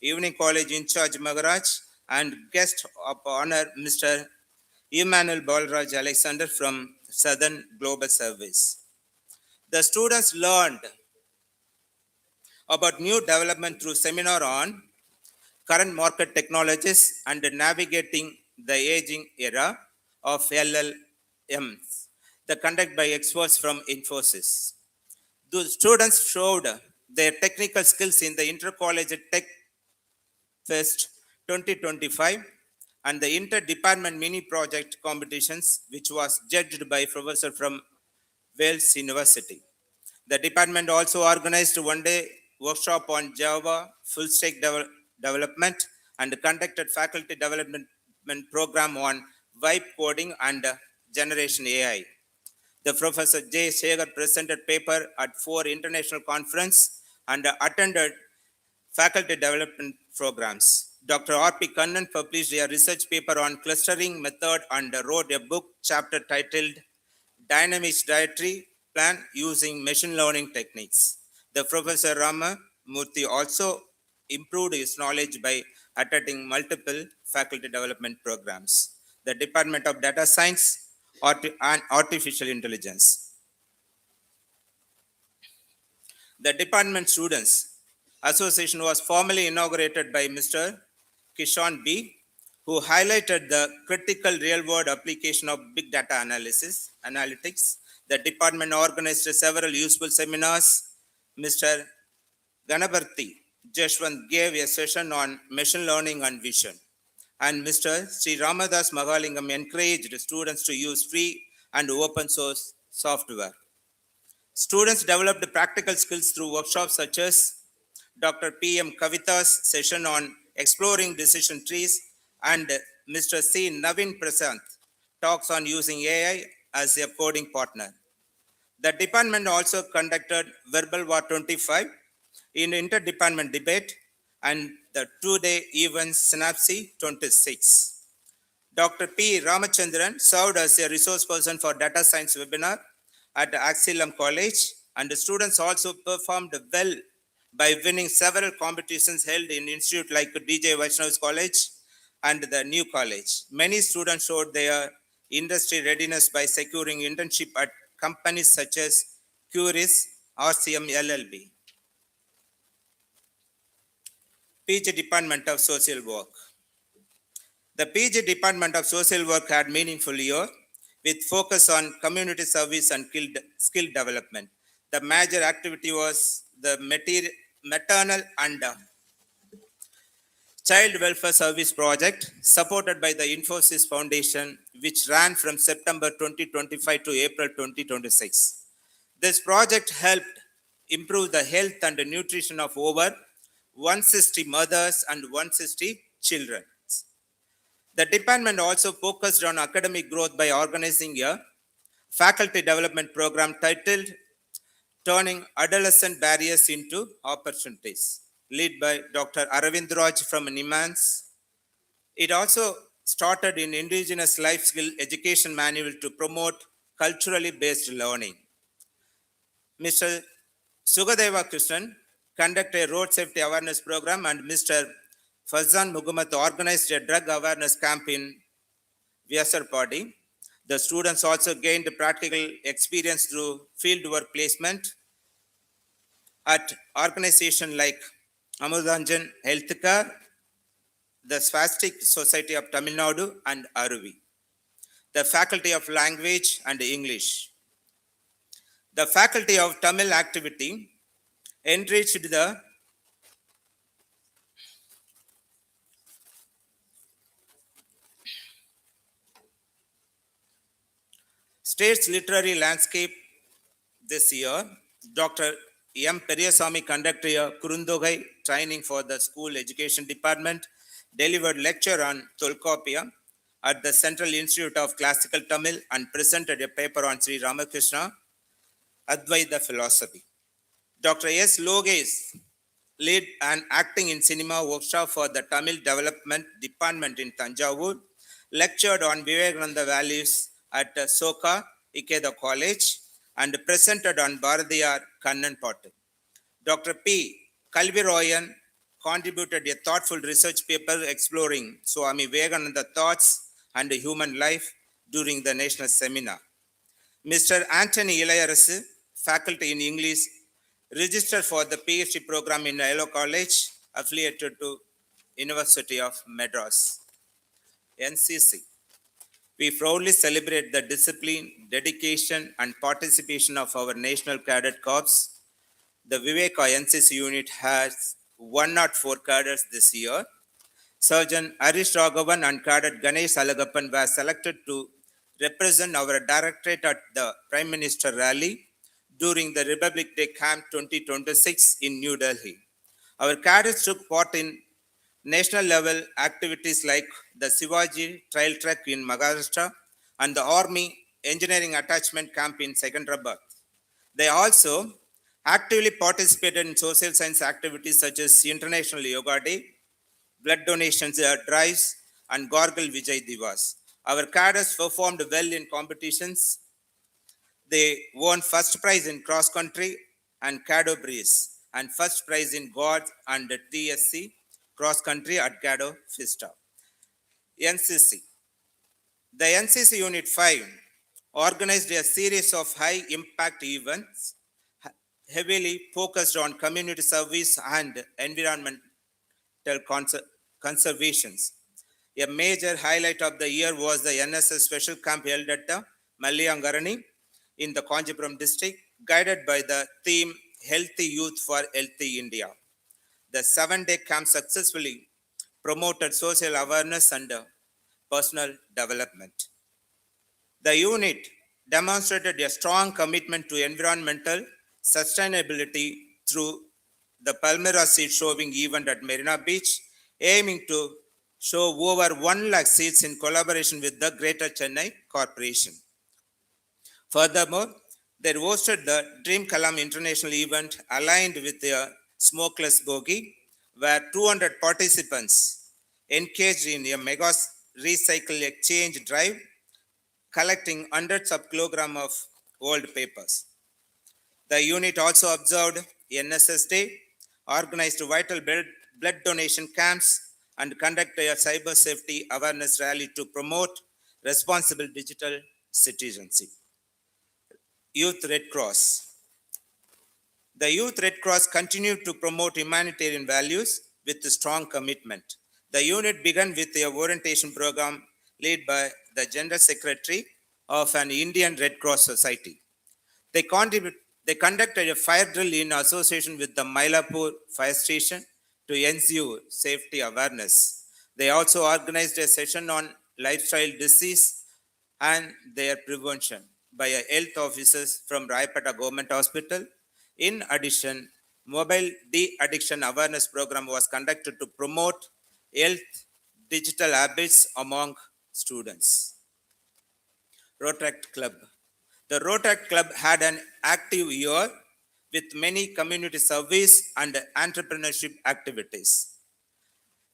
Evening College in charge Maharaj and guest of honor Mr. Emmanuel Balraj Alexander from Southern Global Service. The students learned about new development through seminar on current market technologies and navigating the aging era of LLMs, the conduct by experts from Infosys. The students showed their technical skills in the Intercollegiate Tech Fest 2025 and the inter-department mini project competitions, which was judged by professor from Wales University. The department also organized one-day workshop on Java full stack development and conducted faculty development program on vibe coding and generation AI. The Professor J. Segar presented paper at 4 international conference and attended faculty development programs. Dr. R.P. Kannan published a research paper on clustering method and wrote a book chapter titled Dynamic Dietary Plan Using Machine Learning Techniques. The Professor Rama Murthy also improved his knowledge by attending multiple faculty development programs. The Department of Data Science and Artificial Intelligence. The Department Students Association was formally inaugurated by Mr. Kishan B., who highlighted the critical real-world application of big data analytics. The department organized several useful seminars. Mr. Ganabarthi Jashwant gave a session on machine learning and vision. And Mr. Sri Ramadas Mahalingam encouraged students to use free and open source software. Students developed practical skills through workshops such as Dr. P.M. Kavita's session on exploring decision trees and Mr. C. Navin Prasant talks on using AI as a coding partner. The department also conducted Verbal War 25 in interdepartment debate and the two-day event Synapse 26. Dr. P. Ramachandran served as a resource person for data science webinar at Axilam College, and the students also performed well by winning several competitions held in institutes like DJ Vaishnav's College and the New College. Many students showed their industry readiness by securing internship at companies such as Curis, RCM LLB. PG Department of Social Work. The PG Department of Social Work had meaningful year with focus on community service and skill development. The major activity was the maternal and Child Welfare Service Project supported by the Infosys Foundation, which ran from September 2025 to April 2026. This project helped improve the health and nutrition of over 160 mothers and 160 children. The department also focused on academic growth by organizing a faculty development program titled Turning Adolescent Barriers into Opportunities, led by Dr. Aravind Raj from NIMANS. It also started in Indigenous Life Skill Education Manual to promote culturally based learning. Mr. Sugadeva Krishnan conducted a road safety awareness program, and Mr. Fazan Muhammad organized a drug awareness camp in Vyasarpadi. The students also gained practical experience through fieldwork placement at organizations like Amudanjan Healthcare, the Swastik Society of Tamil Nadu, and Aruvi. The Faculty of Language and English. The Faculty of Tamil Activity enriched the state's literary landscape this year. Dr. M. Periyasamy conducted a Kurundogai training for the school education department, delivered lecture on Tolkapia at the Central Institute of Classical Tamil, and presented a paper on Sri Ramakrishna Advaita philosophy. Dr. S. Logesh led an acting in cinema workshop for the Tamil Development Department in Tanjavur, lectured on Vivekananda values at Soka Ikeda College, and presented on Bharatiyar Kannan Potter. Dr. P. Kalviroyan contributed a thoughtful research paper exploring Swami Vivekananda thoughts and human life during the national seminar. Mr. Anthony Ilayarasu, faculty in English, registered for the PhD program in Yellow College, affiliated to University of Madras. NCC. We proudly celebrate the discipline, dedication, and participation of our National Cadet Corps. The Viveka NCC unit has 104 cadets this year. Surgeon Harish Raghavan and Cadet Ganesh Alagappan were selected to represent our directorate at the Prime Minister rally during the Republic Day Camp 2026 in New Delhi. Our cadets took part in national level activities like the Shivaji Trail Trek in Maharashtra and the Army Engineering Attachment Camp in Secunderabad. They also actively participated in social science activities such as International Yoga Day, blood donations drives, and Gorgal Vijay Divas. Our cadets performed well in competitions. They won first prize in cross country and Cado Breeze, and first prize in God and TSC cross country at Cado Fista. NCC. The NCC Unit 5 organized a series of high impact events heavily focused on community service and environmental conservations. A major highlight of the year was the NSS special camp held at the Malliyangarani in the Kanjipuram district, guided by the theme Healthy Youth for Healthy India. The 7-day camp successfully promoted social awareness and personal development. The unit demonstrated a strong commitment to environmental sustainability through the Palmyra seed sowing event at Marina Beach, aiming to sow over 1 lakh seeds in collaboration with the Greater Chennai Corporation. Furthermore, they hosted the Dream Kalam International event aligned with the Smokeless Bogie, where 200 participants engaged in a mega recycle exchange drive, collecting hundreds of kilograms of old papers. The unit also observed NSS Day, organized vital blood donation camps, and conducted a cyber safety awareness rally to promote responsible digital citizenship. Youth Red Cross. The Youth Red Cross continued to promote humanitarian values with a strong commitment. The unit began with a orientation program led by the General Secretary of an Indian Red Cross Society. They conducted a fire drill in association with the Mylapore Fire Station to ensure safety awareness. They also organized a session on lifestyle disease and their prevention by a health officers from Raipata Government Hospital. In addition, mobile de-addiction awareness program was conducted to promote health digital habits among students. Rotaract Club. The Rotaract Club had an active year with many community service and entrepreneurship activities.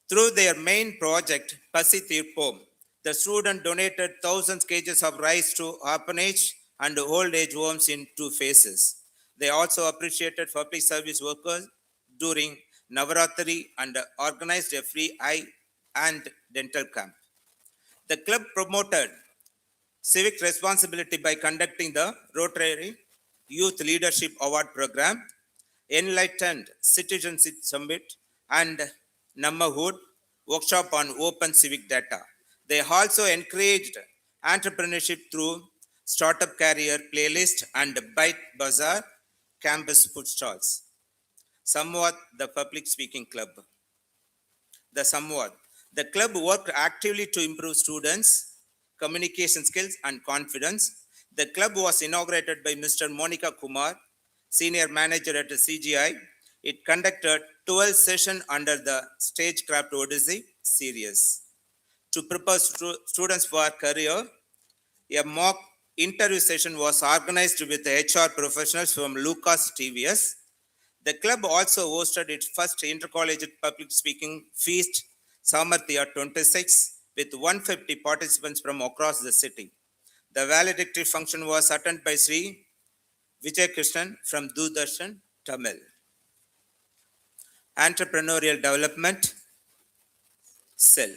Through their main project, Pasi Tirpom, the students donated thousands of kgs of rice to orphanage and old age homes in 2 phases. They also appreciated public service workers during Navaratri and organized a free eye and dental camp. The club promoted civic responsibility by conducting the Rotary Youth Leadership Award Program, Enlightened Citizenship Summit, and Nammahood workshop on open civic data. They also encouraged entrepreneurship through startup career playlist and Byte Bazaar campus food stalls. Samvad, the public speaking club. The Samvad. The club worked actively to improve students' communication skills and confidence. The club was inaugurated by Mr. Monica Kumar, senior manager at the CGI. It conducted 12 sessions under the Stagecraft Odyssey series. To prepare students for career, a mock interview session was organized with HR professionals from Lucas TVS. The club also hosted its first intercollegiate public speaking feast, Samarthya 26, with 150 participants from across the city. The valedictory function was attended by Sri Vijay Krishnan from Doordarshan, Tamil. Entrepreneurial Development Cell.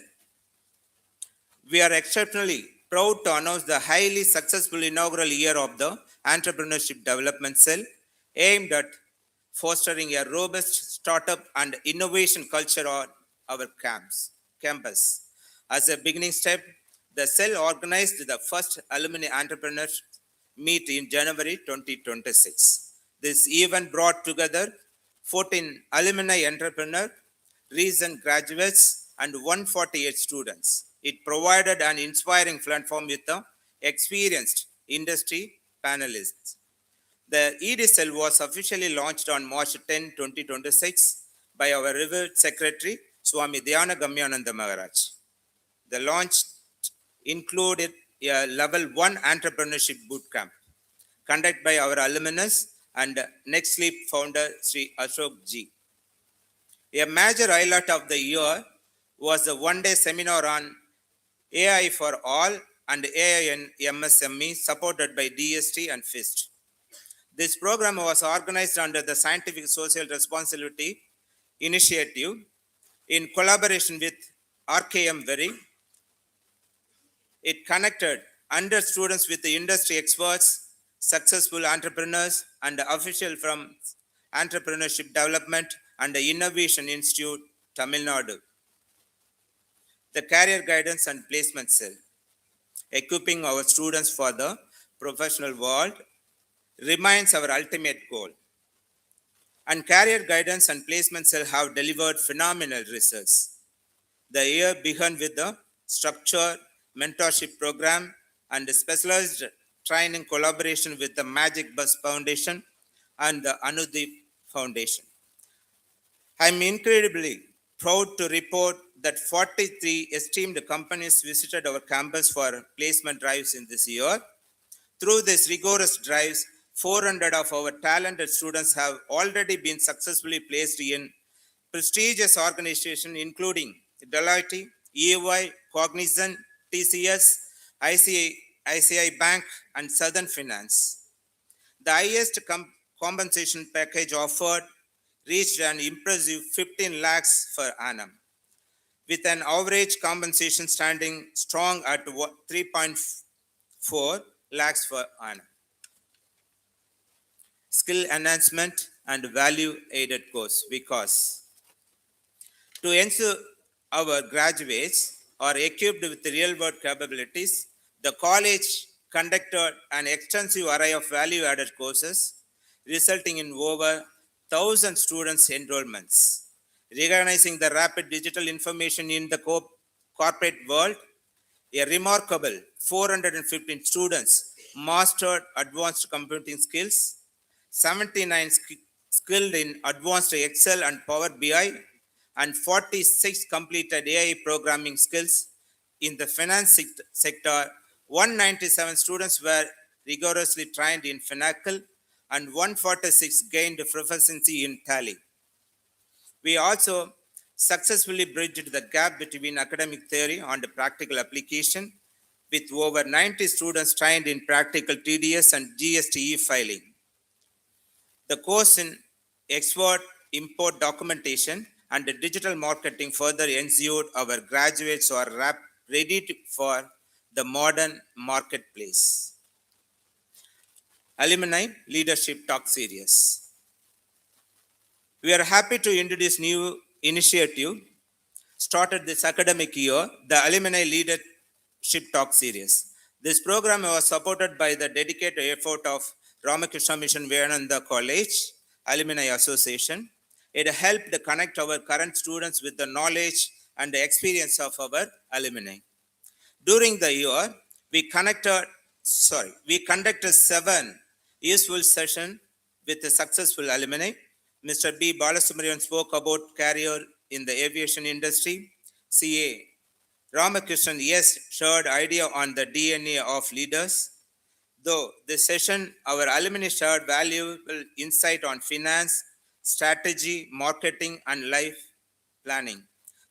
We are exceptionally proud to announce the highly successful inaugural year of the Entrepreneurship Development Cell, aimed at fostering a robust startup and innovation culture on our campus. As a beginning step, the cell organized the first alumni entrepreneurs meet in January 2026. This event brought together 14 alumni entrepreneurs, recent graduates, and 148 students. It provided an inspiring platform with the experienced industry panelists. The EDSL was officially launched on March 10, 2026 by our revered secretary, Swami Dhyana Gamyananda Maharaj. The launch included a level 1 entrepreneurship bootcamp conducted by our alumnus and Next Leap founder Sri Ashok Ji. A major highlight of the year was the one-day seminar on AI for All and AI and MSME supported by DST and FIST. This program was organized under the Scientific Social Responsibility Initiative in collaboration with RKMVC. It connected 100 students with the industry experts, successful entrepreneurs, and officials from Entrepreneurship Development and the Innovation Institute, Tamil Nadu. The Career Guidance and Placement Cell, equipping our students for the professional world, remains our ultimate goal. And Career Guidance and Placement Cell have delivered phenomenal results. The year began with the structured mentorship program and specialized training collaboration with the Magic Bus Foundation and the Anudeep Foundation. I'm incredibly proud to report that 43 esteemed companies visited our campus for placement drives in this year. Through these rigorous drives, 400 of our talented students have already been successfully placed in prestigious organizations including Deloitte, EY, Cognizant, TCS, ICI Bank, and Southern Finance. The highest compensation package offered reached an impressive 15 lakhs per annum, with an average compensation standing strong at 3.4 lakhs per annum. Skill enhancement and value aided course, because to ensure our graduates are equipped with real world capabilities, the college conducted an extensive array of value added courses, resulting in over 1,000 students' enrollments. Recognizing the rapid digital information in the corporate world, a remarkable 415 students mastered advanced computing skills, 79 skilled in advanced Excel and Power BI, and 46 completed AI programming skills. In the finance sector, 197 students were rigorously trained in Finacle and 146 gained proficiency in Tally. We also successfully bridged the gap between academic theory and practical application with over 90 students trained in practical TDS and GSTE filing. The course in export import documentation and digital marketing further ensured our graduates are ready for the modern marketplace. Alumni Leadership Talk Series. We are happy to introduce new initiative started this academic year, the Alumni Leadership Talk Series. This program was supported by the dedicated effort of Ramakrishna Mission Vivekananda College Alumni Association. It helped connect our current students with the knowledge and the experience of our alumni. During the year, we conducted 7 useful sessions with the successful alumni. Mr. B. Balasubramanian spoke about career in the aviation industry. CA Ramakrishnan shared idea on the DNA of leaders. Though this session, our alumni shared valuable insight on finance, strategy, marketing, and life planning.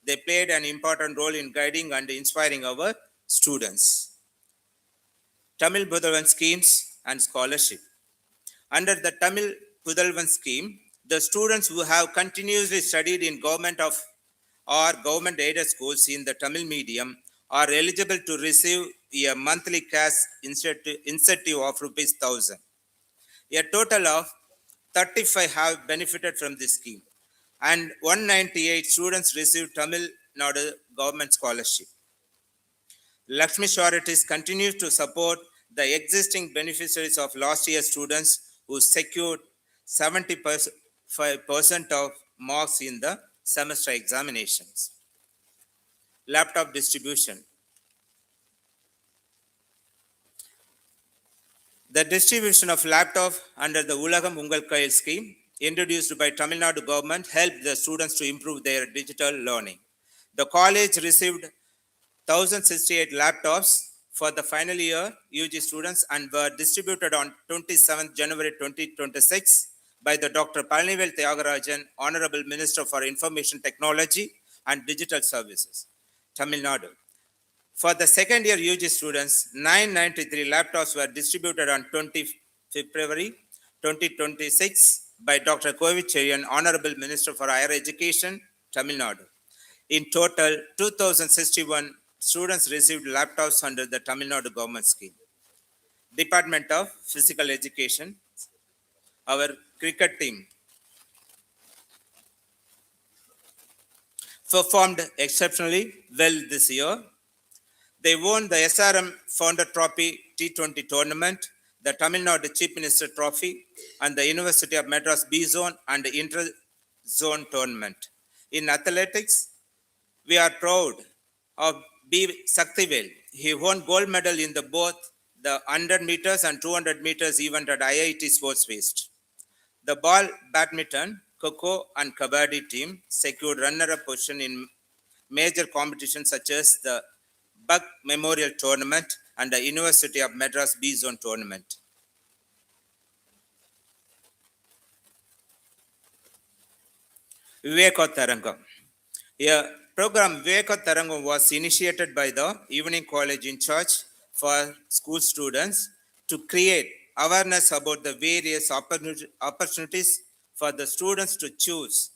They played an important role in guiding and inspiring our students. Tamil Budhavan schemes and scholarship. Under the Tamil Pudalvan scheme, the students who have continuously studied in government aided schools in the Tamil medium are eligible to receive a monthly cash incentive of rupees 1,000. A total of 35 have benefited from this scheme, and 198 students received Tamil Nadu government scholarship. Lakshmi Charities continues to support the existing beneficiaries of last year students who secured 75% of marks in the semester examinations. laptop distribution. The distribution of laptop under the Ulagam Ungal Kayil scheme introduced by Tamil Nadu government helped the students to improve their digital learning. The college received 1,068 laptops for the final year UG students and were distributed on 27th January 2026 by the Dr. Palanivel Tyagarajan, Honorable Minister for Information Technology and Digital Services, Tamil Nadu. For the second year UG students, 993 laptops were distributed on 20 February 2026 by Dr. Kovicherian, Honorable Minister for Higher Education, Tamil Nadu. In total, 2,061 students received laptops under the Tamil Nadu government scheme. Department of Physical Education, our cricket team performed exceptionally well this year. They won the SRM Founder Trophy T20 tournament, the Tamil Nadu Chief Minister Trophy, and the University of Madras B Zone and Inter Zone tournament. In athletics, we are proud of B. Saktivel. He won gold medal in the both the 100 meters and 200 meters event at IIT Sports Waste. The ball badminton, Kho and Kabaddi team secured runner-up position in major competitions such as the Buck Memorial Tournament and the University of Madras B Zone Tournament. Viveka Tarangam. A program Viveka Tarangam was initiated by the Evening College in charge for school students to create awareness about the various opportunities for the students to choose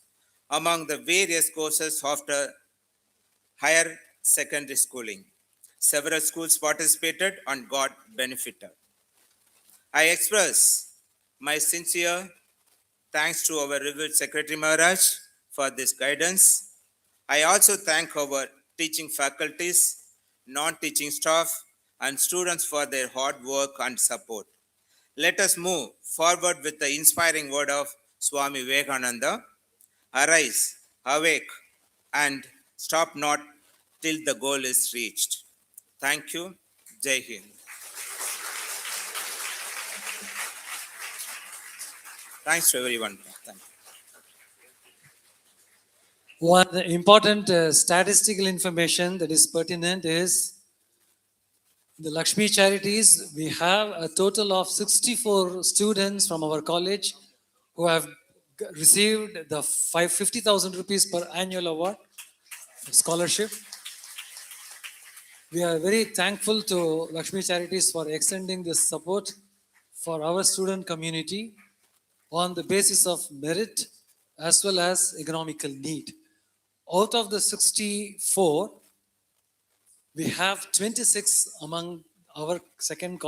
among the various courses after higher secondary schooling. Several schools participated and got benefited. I express my sincere thanks to our revered Secretary Maharaj for this guidance. I also thank our teaching faculties, non-teaching staff, and students for their hard work and support. Let us move forward with the inspiring word of Swami Vivekananda. Arise, awake, and stop not till the goal is reached. Thank you. Jai Hind. Thanks to everyone. Thank you. One important statistical information that is pertinent is the Lakshmi Charities. We have a total of 64 students from our college who have received the 50,000 rupees per annual award scholarship. We are very thankful to Lakshmi Charities for extending this support for our student community on the basis of merit as well as economical need. Out of the 64, we have 26 among our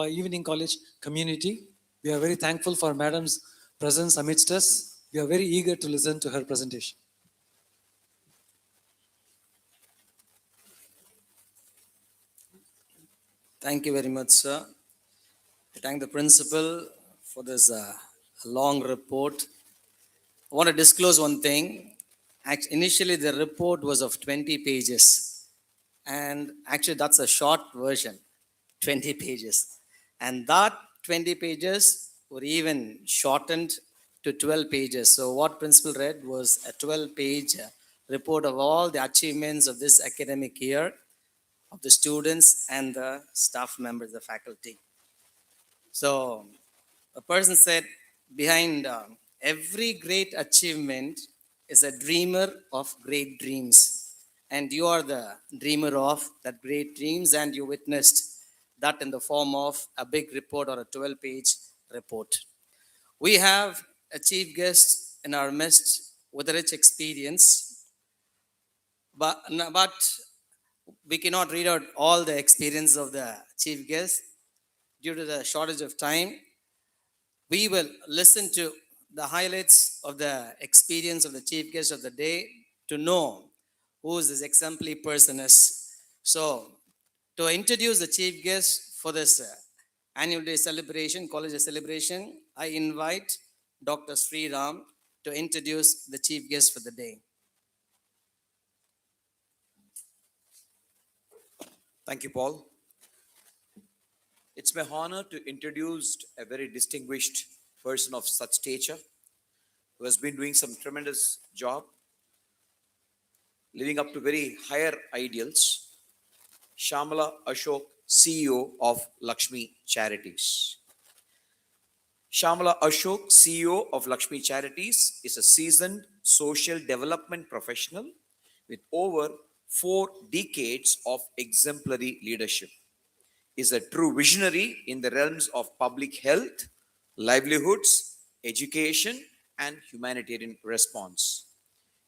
evening college community. We are very thankful for Madam's presence amidst us. We are very eager to listen to her presentation. Thank you very much, sir. I thank the principal for this long report. I want to disclose one thing. Initially, the report was of 20 pages. And actually, that's a short version, 20 pages. And that 20 pages were even shortened to 12 pages. So what principal read was a 12-page report of all the achievements of this academic year of the students and the staff members, the faculty. So a person said, behind every great achievement is a dreamer of great dreams. And you are the dreamer of that great dreams, and you witnessed that in the form of a big report or a 12-page report. We have a chief guest in our midst with a rich experience, but we cannot read out all the experience of the chief guest due to the shortage of time. We will listen to the highlights of the experience of the chief guest of the day to know who this exemplary person is. So, to introduce the chief guest for this annual day celebration, college day celebration, I invite Dr. Sri Ram to introduce the chief guest for the day. Thank you, Paul. It's my honor to introduce a very distinguished person of such stature who has been doing some tremendous job, living up to very higher ideals. Shamala Ashok, CEO of Lakshmi Charities. Shamala Ashok, CEO of Lakshmi Charities, is a seasoned social development professional with over 4 decades of exemplary leadership. Is a true visionary in the realms of public health, livelihoods, education, and humanitarian response.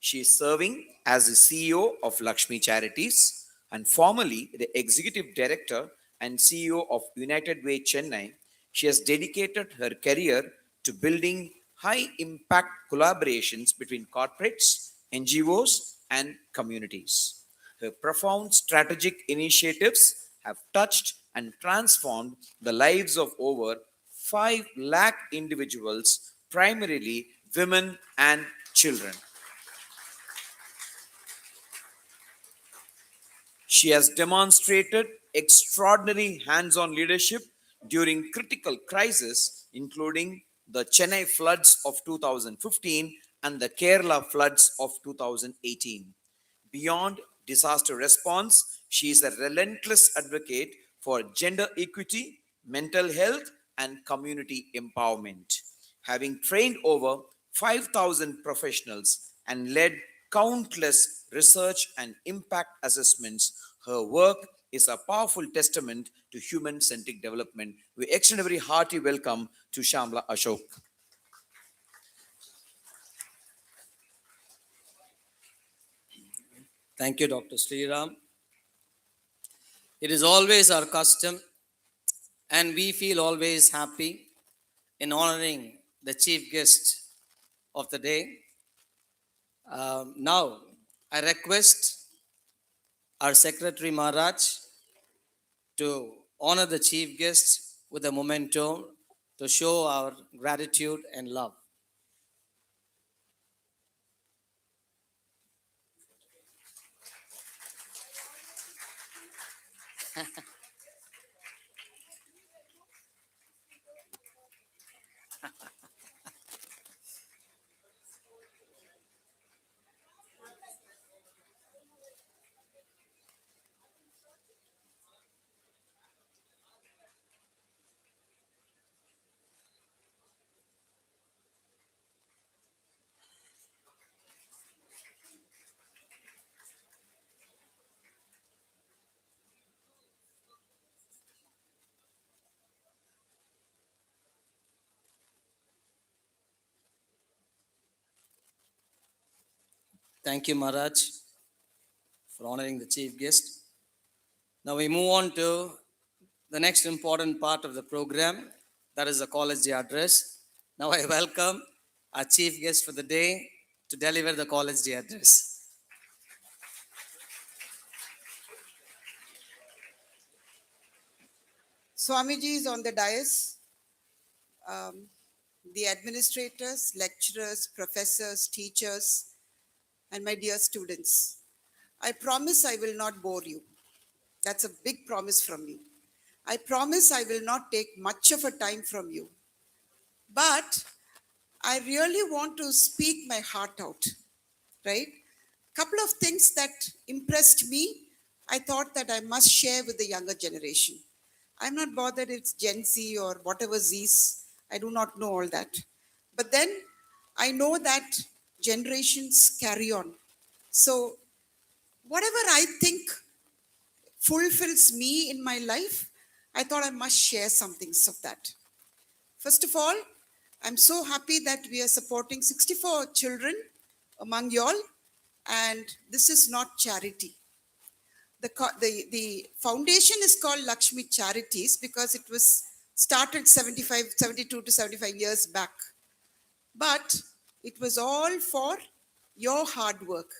She is serving as the CEO of Lakshmi Charities and formerly the Executive Director and CEO of United Way Chennai. She has dedicated her career to building high impact collaborations between corporates, NGOs, and communities. Her profound strategic initiatives have touched and transformed the lives of over 5 lakh individuals, primarily women and children. She has demonstrated extraordinary hands on leadership during critical crises, including the Chennai floods of 2015 and the Kerala floods of 2018. Beyond disaster response, she is a relentless advocate for gender equity, mental health, and community empowerment. Having trained over 5,000 professionals and led countless research and impact assessments, her work is a powerful testament to human centric development. We extend a very hearty welcome to Shamla Ashok. Thank you, Dr. Sriram. It is always our custom, and we feel always happy in honoring the chief guest of the day. Now, I request our Secretary Maharaj to honor the chief guest with a memento to show our gratitude and love. Thank you, Maharaj, for honoring the chief guest. Now we move on to the next important part of the program, that is the College Day address. Now I welcome our chief guest for the day to deliver the College Day address. Swamiji is on the dais. Um, the administrators, lecturers, professors, teachers, and my dear students. I promise I will not bore you. That's a big promise from me. I promise I will not take much of a time from you. But I really want to speak my heart out, right? Couple of things that impressed me, I thought that I must share with the younger generation. I'm not bothered it's Gen Z or whatever Z's. I do not know all that. But then I know that generations carry on. So whatever I think fulfills me in my life, I thought I must share some things of that. First of all, I'm so happy that we are supporting 64 children among y'all, and this is not charity. The foundation is called Lakshmi Charities because it was started 72 to 75 years back. But it was all for your hard work.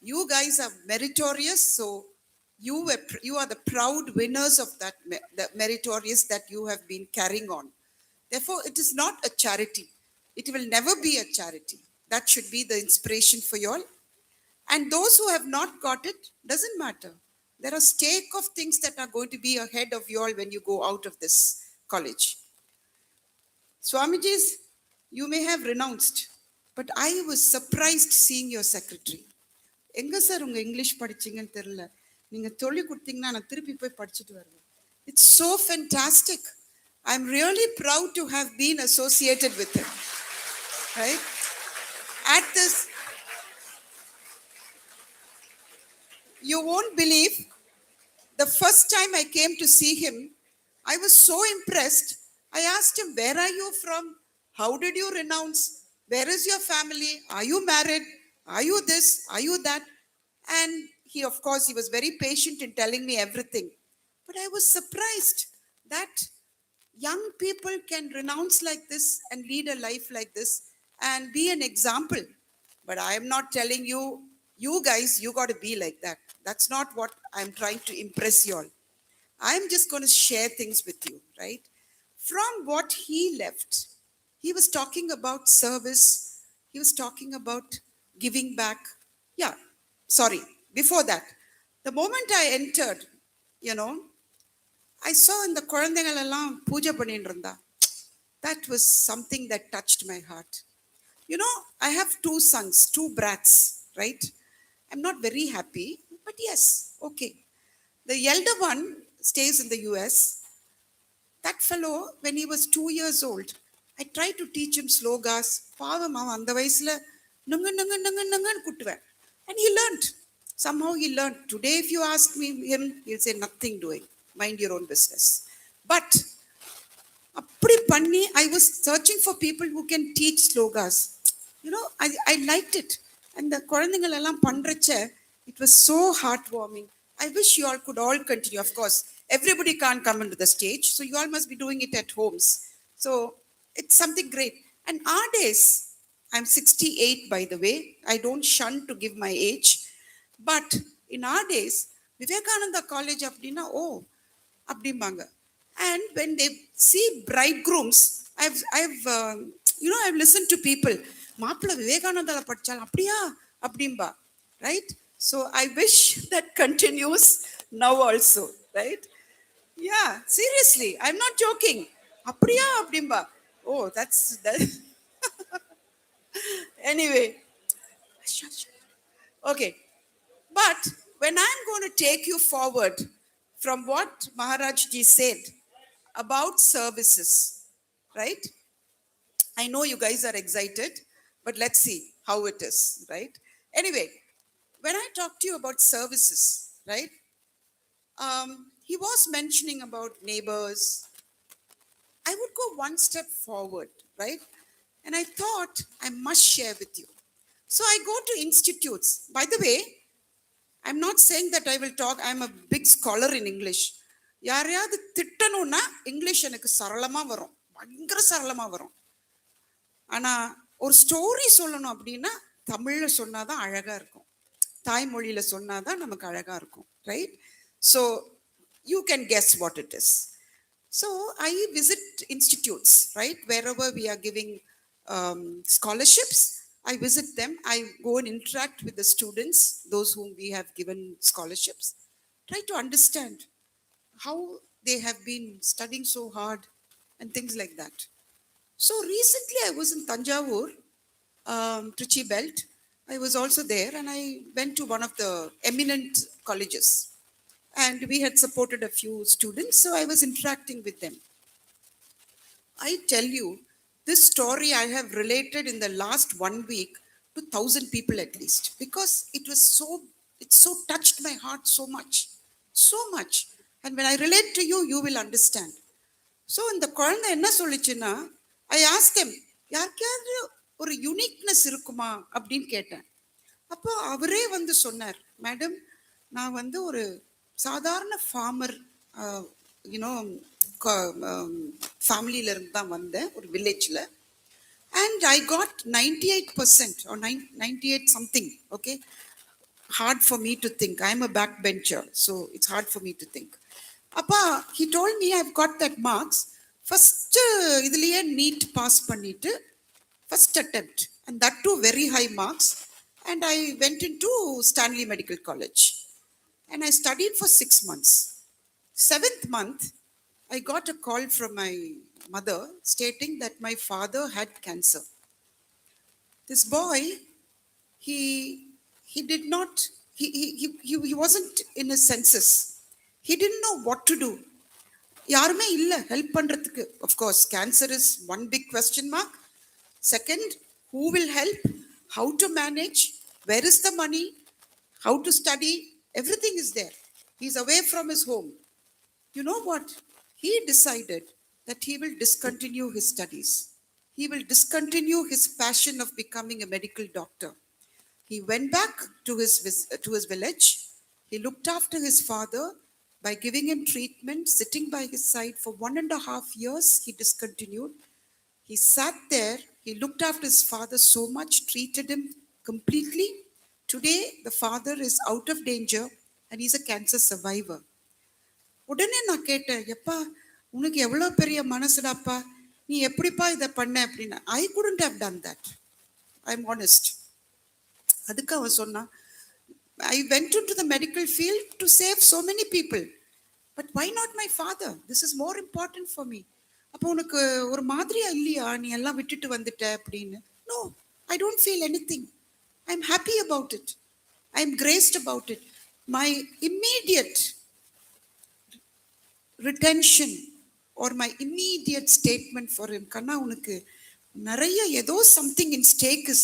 You guys are meritorious, so you are the proud winners of that, the meritorious that you have been carrying on. Therefore, it is not a charity. It will never be a charity. That should be the inspiration for you all. And those who have not got it, doesn't matter. There are stake of things that are going to be ahead of you all when you go out of this college. Swamijis, you may have renounced, but I was surprised seeing your secretary. எங்க sir உங்க English படிச்சீங்கன்னு தெரியல, நீங்க சொல்லி கொடுத்தீங்கன்னா நான் திருப்பி போய் படிச்சுட்டு வருவேன். It's so fantastic. I'm really proud to have been associated with him. Right? At this, you won't believe, the first time I came to see him, I was so impressed. I asked him, where are you from? How did you renounce? Where is your family? Are you married? Are you this? Are you that? And he, of course, he was very patient in telling me everything. But I was surprised that young people can renounce like this and lead a life like this and be an example. But I am not telling you, you guys, you got to be like that. That's not what I'm trying to impress you all. I'm just going to share things with you, right? From what he left, he was talking about service. He was talking about giving back. Yeah, sorry. Before that, the moment I entered, you know, I saw in the குழந்தைகளெல்லாம் பூஜை பண்ணிட்டு இருந்தா. That was something that touched my heart. You know, I have two sons, two brats, right? I'm not very happy, but yes, okay. The elder one stays in the US. That fellow, when he was 2 years old, I tried to teach him slogas. பாவம் அவன் அந்த வயசுல நுங்கன்னு குட்டுவேன். And he learned. Somehow he learned. Today, if you ask me him, he'll say nothing doing. Mind your own business. But அப்படி பண்ணி, I was searching for people who can teach slogas. You know, I liked it. And the குழந்தைகள் எல்லாம் பண்றச்ச, it was so heartwarming. I wish you all could all continue. Of course, everybody can't come into the stage, so you all must be doing it at homes. So it's something great. And our days, I'm 68 by the way. I don't shun to give my age. But in our days, Vivekananda College அப்படின்னா ஓ அப்படிம்பாங்க. And when they see bridegrooms, I've listened to people, மாப்பிள்ளை விவேகானந்தால படிச்சாலும் அப்படியா அப்படிம்பா, right? So I wish that continues now also, right? Yeah, seriously, I'm not joking. அப்படியா அப்படிம்பா. Oh, that's that. Anyway, okay. But when I'm going to take you forward from what Maharaj Ji said about services, right? I know you guys are excited, but let's see how it is, right? Anyway, when I talk to you about services, right? He was mentioning about neighbors. I would go one step forward, right? And I thought I must share with you. So I go to institutes. By the way, I'm not saying that I will talk. I'm a big scholar in English. யாரையாவது திட்டணும்னா English எனக்கு சரளமா வரும், பயங்கர சரளமா வரும். ஆனா ஒரு story சொல்லணும் அப்படின்னா தமிழ்ல சொன்னாதான் அழகா இருக்கும், தாய்மொழியில சொன்னாதான் நமக்கு அழகா இருக்கும், right? So you can guess what it is. So I visit institutes, right? Wherever we are giving scholarships, I visit them. I go and interact with the students, those whom we have given scholarships, try to understand how they have been studying so hard and things like that. So recently I was in Tanjavur, Trichy Belt. I was also there and I went to one of the eminent colleges and we had supported a few students. So I was interacting with them. I tell you, this story I have related in the last 1 week to 1,000 people at least, because it so touched my heart so much. And when I relate to you, you will understand. So in the குழந்தை என்ன சொல்லிச்சுன்னா, I asked them, யாருக்காவது ஒரு uniqueness இருக்குமா அப்படின்னு கேட்டேன். அப்போ அவரே வந்து சொன்னார், மேடம் நான் வந்து ஒரு சாதாரண ஃபார்மர், யூனோ ஃபேமிலியில இருந்து தான் வந்தேன், ஒரு வில்லேஜில். And I got 98% or 98 something, okay? Hard for me to think. I'm a backbencher, so it's hard for me to think. Appa, he told me I've got that marks. First, idliye NEET pass பண்ணிட்டு, first attempt, and that too very high marks. And I went into Stanley Medical College. And I studied for 6 months. Seventh month, I got a call from my mother stating that my father had cancer. This boy, he did not, he wasn't in his senses. He didn't know what to do. யாருமே இல்லை help பண்றதுக்கு. Of course, cancer is one big question mark. Second, who will help? How to manage? Where is the money? How to study? Everything is there. He's away from his home. You know what? He decided that he will discontinue his studies. He will discontinue his passion of becoming a medical doctor. He went back to his village. He looked after his father by giving him treatment, sitting by his side for 1.5 years. He discontinued. He sat there. He looked after his father so much, treated him completely. Today, the father is out of danger and he's a cancer survivor. உடனே நான் கேட்டேன், எப்பா உனக்கு எவ்வளோ பெரிய மனசுடாப்பா, நீ எப்படிப்பா இதை பண்ண அப்படின்னா. ஐ couldn't have done that. I'm honest. அதுக்கு அவன் சொன்னான், I went into the medical field to save so many people. But why not my father? This is more important for me. அப்போ உனக்கு ஒரு மாதிரியா இல்லையா நீ எல்லாம் விட்டுட்டு வந்துட்ட அப்படின்னு? No, I don't feel anything. I'm happy about it. I'm graced about it. My immediate retention or my immediate statement for him, Kanna, உனக்கு நிறைய ஏதோ something in stake is,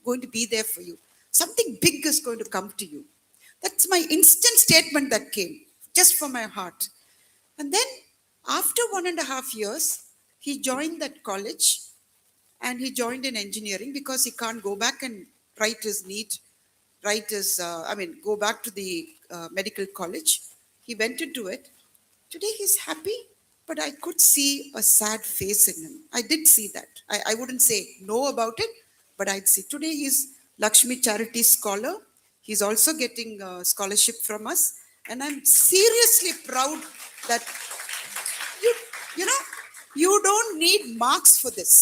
going to be there for you. Something big is going to come to you. That's my instant statement that came just from my heart. And then after 1.5 years, he joined that college and he joined in engineering because he can't go back and write his NEET, go back to the medical college. He went into it. Today he's happy, but I could see a sad face in him. I did see that. I wouldn't say no about it, but I'd see. Today he's Lakshmi Charity Scholar. He's also getting a scholarship from us. And I'm seriously proud that you don't need marks for this.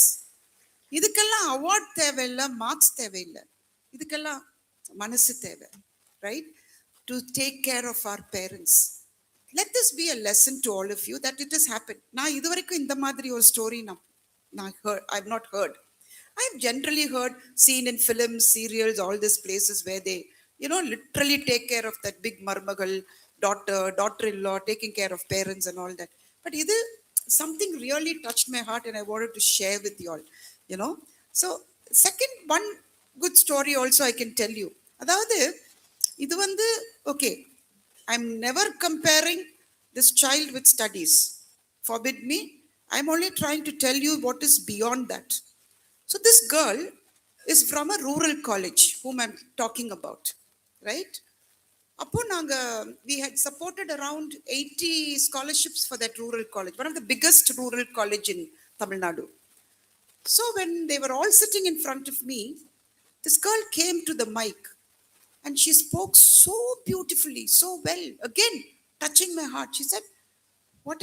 இதுக்கெல்லாம் award தேவையில்லை, marks தேவையில்லை. இதுக்கெல்லாம் மனசு தேவை, right? To take care of our parents. Let this be a lesson to all of you that it has happened. நான் இதுவரைக்கும் இந்த மாதிரி ஒரு story I've not heard. I've generally heard, seen in films, serials, all these places where they, literally take care of that big marmagal, daughter-in-law, taking care of parents and all that. But something really touched my heart and I wanted to share with you all, So, second, one good story also I can tell you. அதாவது இது okay, I'm never comparing this child with studies. Forbid me. I'm only trying to tell you what is beyond that. So this girl is from a rural college whom I'm talking about, right? அப்போ we had supported around 80 scholarships for that rural college, one of the biggest rural college in Tamil Nadu. So when they were all sitting in front of me, this girl came to the mic and she spoke so beautifully, so well, again touching my heart. She said, what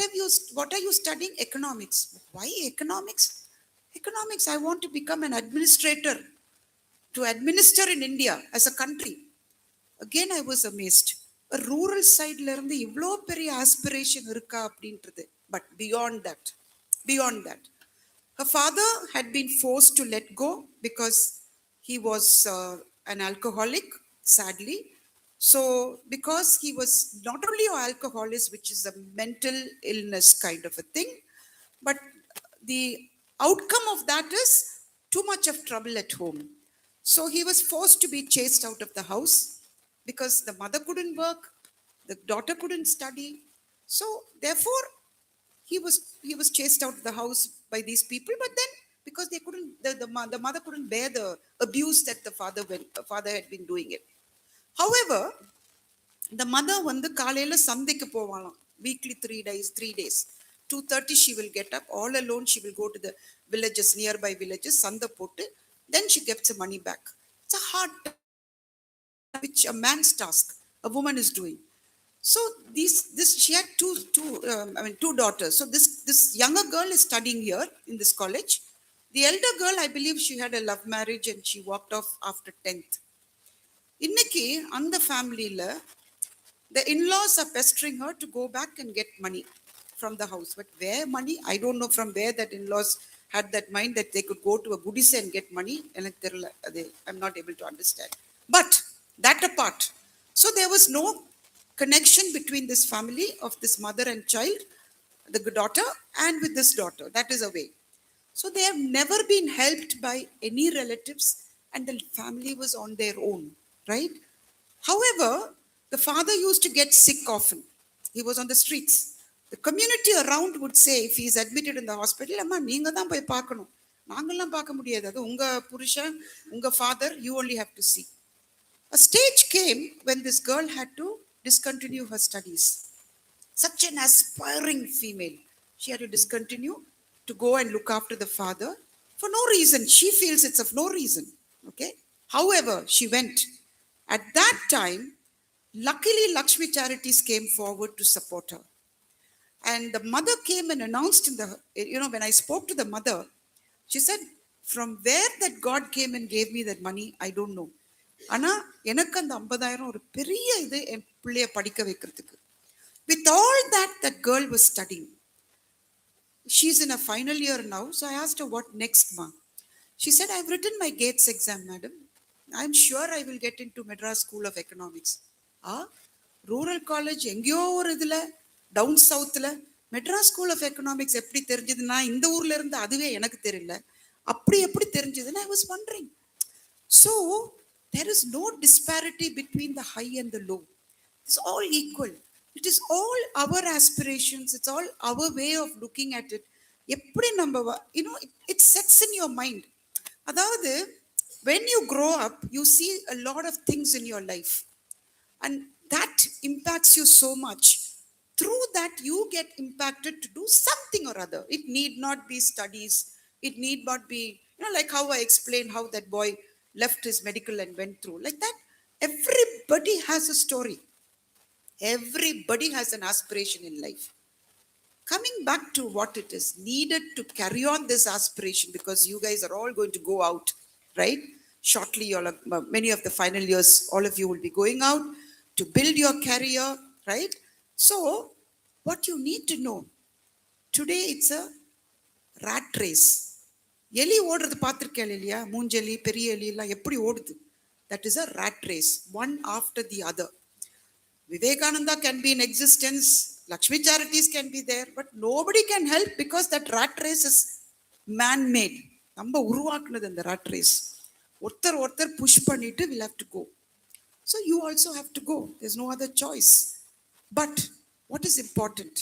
are you studying? Economics. Why economics? Economics, I want to become an administrator, to administer in India as a country. Again, I was amazed. A rural side la irundhu ivlo periya aspiration irukka அப்படின்றது. But beyond that, her father had been forced to let go because he was an alcoholic, sadly. So, because he was not only an alcoholic, which is a mental illness kind of a thing, but the outcome of that is too much of trouble at home. So he was forced to be chased out of the house because the mother couldn't work, the daughter couldn't study. So therefore, he was chased out of the house by these people. But then, because they couldn't, the mother couldn't bear the abuse that the father had been doing it. However, the mother காலையில சந்தைக்கு போவாளாம், weekly 3 days. 2:30 she will get up all alone. She will go to the villages, nearby villages, sandha potu. Then she gets the money back. It's a hard task, which a man's task, a woman is doing. So she had two daughters. So this younger girl is studying here in this college. The elder girl, I believe she had a love marriage and she walked off after 10th. இன்னைக்கு அந்த ஃபேமிலியில் The in-laws are pestering her to go back and get money from the house. But where money? I don't know from where that in-laws had that mind that they could go to a goodies and get money. And I'm not able to understand. But that apart, so there was no connection between this family of this mother and child, the daughter, and with this daughter. That is away. So they have never been helped by any relatives, and the family was on their own, right? However, the father used to get sick often. He was on the streets. The community around would say, if he is admitted in the hospital, Amma, நீங்க தான் போய் பார்க்கணும். நாங்கெல்லாம் பார்க்க முடியாது. அது உங்க புருஷன், உங்க father, you only have to see. A stage came when this girl had to discontinue her studies. Such an aspiring female. She had to discontinue to go and look after the father for no reason. She feels it's of no reason. Okay. However, she went. At that time, luckily Lakshmi Charities came forward to support her. And the mother came and announced when I spoke to the mother, she said, from where that God came and gave me that money, I don't know. ஆனா எனக்கு அந்த 50,000 ஒரு பெரிய இது என் பிள்ளைய படிக்க வைக்கிறதுக்கு. With all that, that girl was studying. She's in a final year now. So I asked her, what next, ma? She said, I've written my GATES exam, madam. I'm sure I will get into Madras School of Economics. Rural college, எங்கேயோ ஒரு இதுல, down southல, Madras School of Economics எப்படி தெரிஞ்சதுன்னா இந்த ஊர்ல இருந்து அதுவே எனக்கு தெரியல. அப்படி எப்படி தெரிஞ்சதுன்னு I was wondering. So, there is no disparity between the high and the low. It's all equal. It is all our aspirations. It's all our way of looking at it. எப்படி நம்ம, it sets in your mind. அதாவது, when you grow up, you see a lot of things in your life. And that impacts you so much. Through that, you get impacted to do something or other. It need not be studies. It need not be, like how I explained how that boy left his medical and went through. Like that, everybody has a story. Everybody has an aspiration in life. Coming back to what it is needed to carry on this aspiration, because you guys are all going to go out, right? Shortly, many of the final years, all of you will be going out to build your career, right? So, what you need to know, today it's a rat race. எலி ஓடுறது பார்த்திருக்கேன் இல்லையா? மூஞ்செலி, பெரிய எலி எல்லாம் எப்படி ஓடுது? That is a rat race, one after the other. Vivekananda can be in existence, Lakshmi Charities can be there, but nobody can help because that rat race is man-made. நம்ம உருவாக்குனது அந்த rat race. ஒருத்தர் push பண்ணிட்டு we'll have to go. So you also have to go. There's no other choice. But what is important?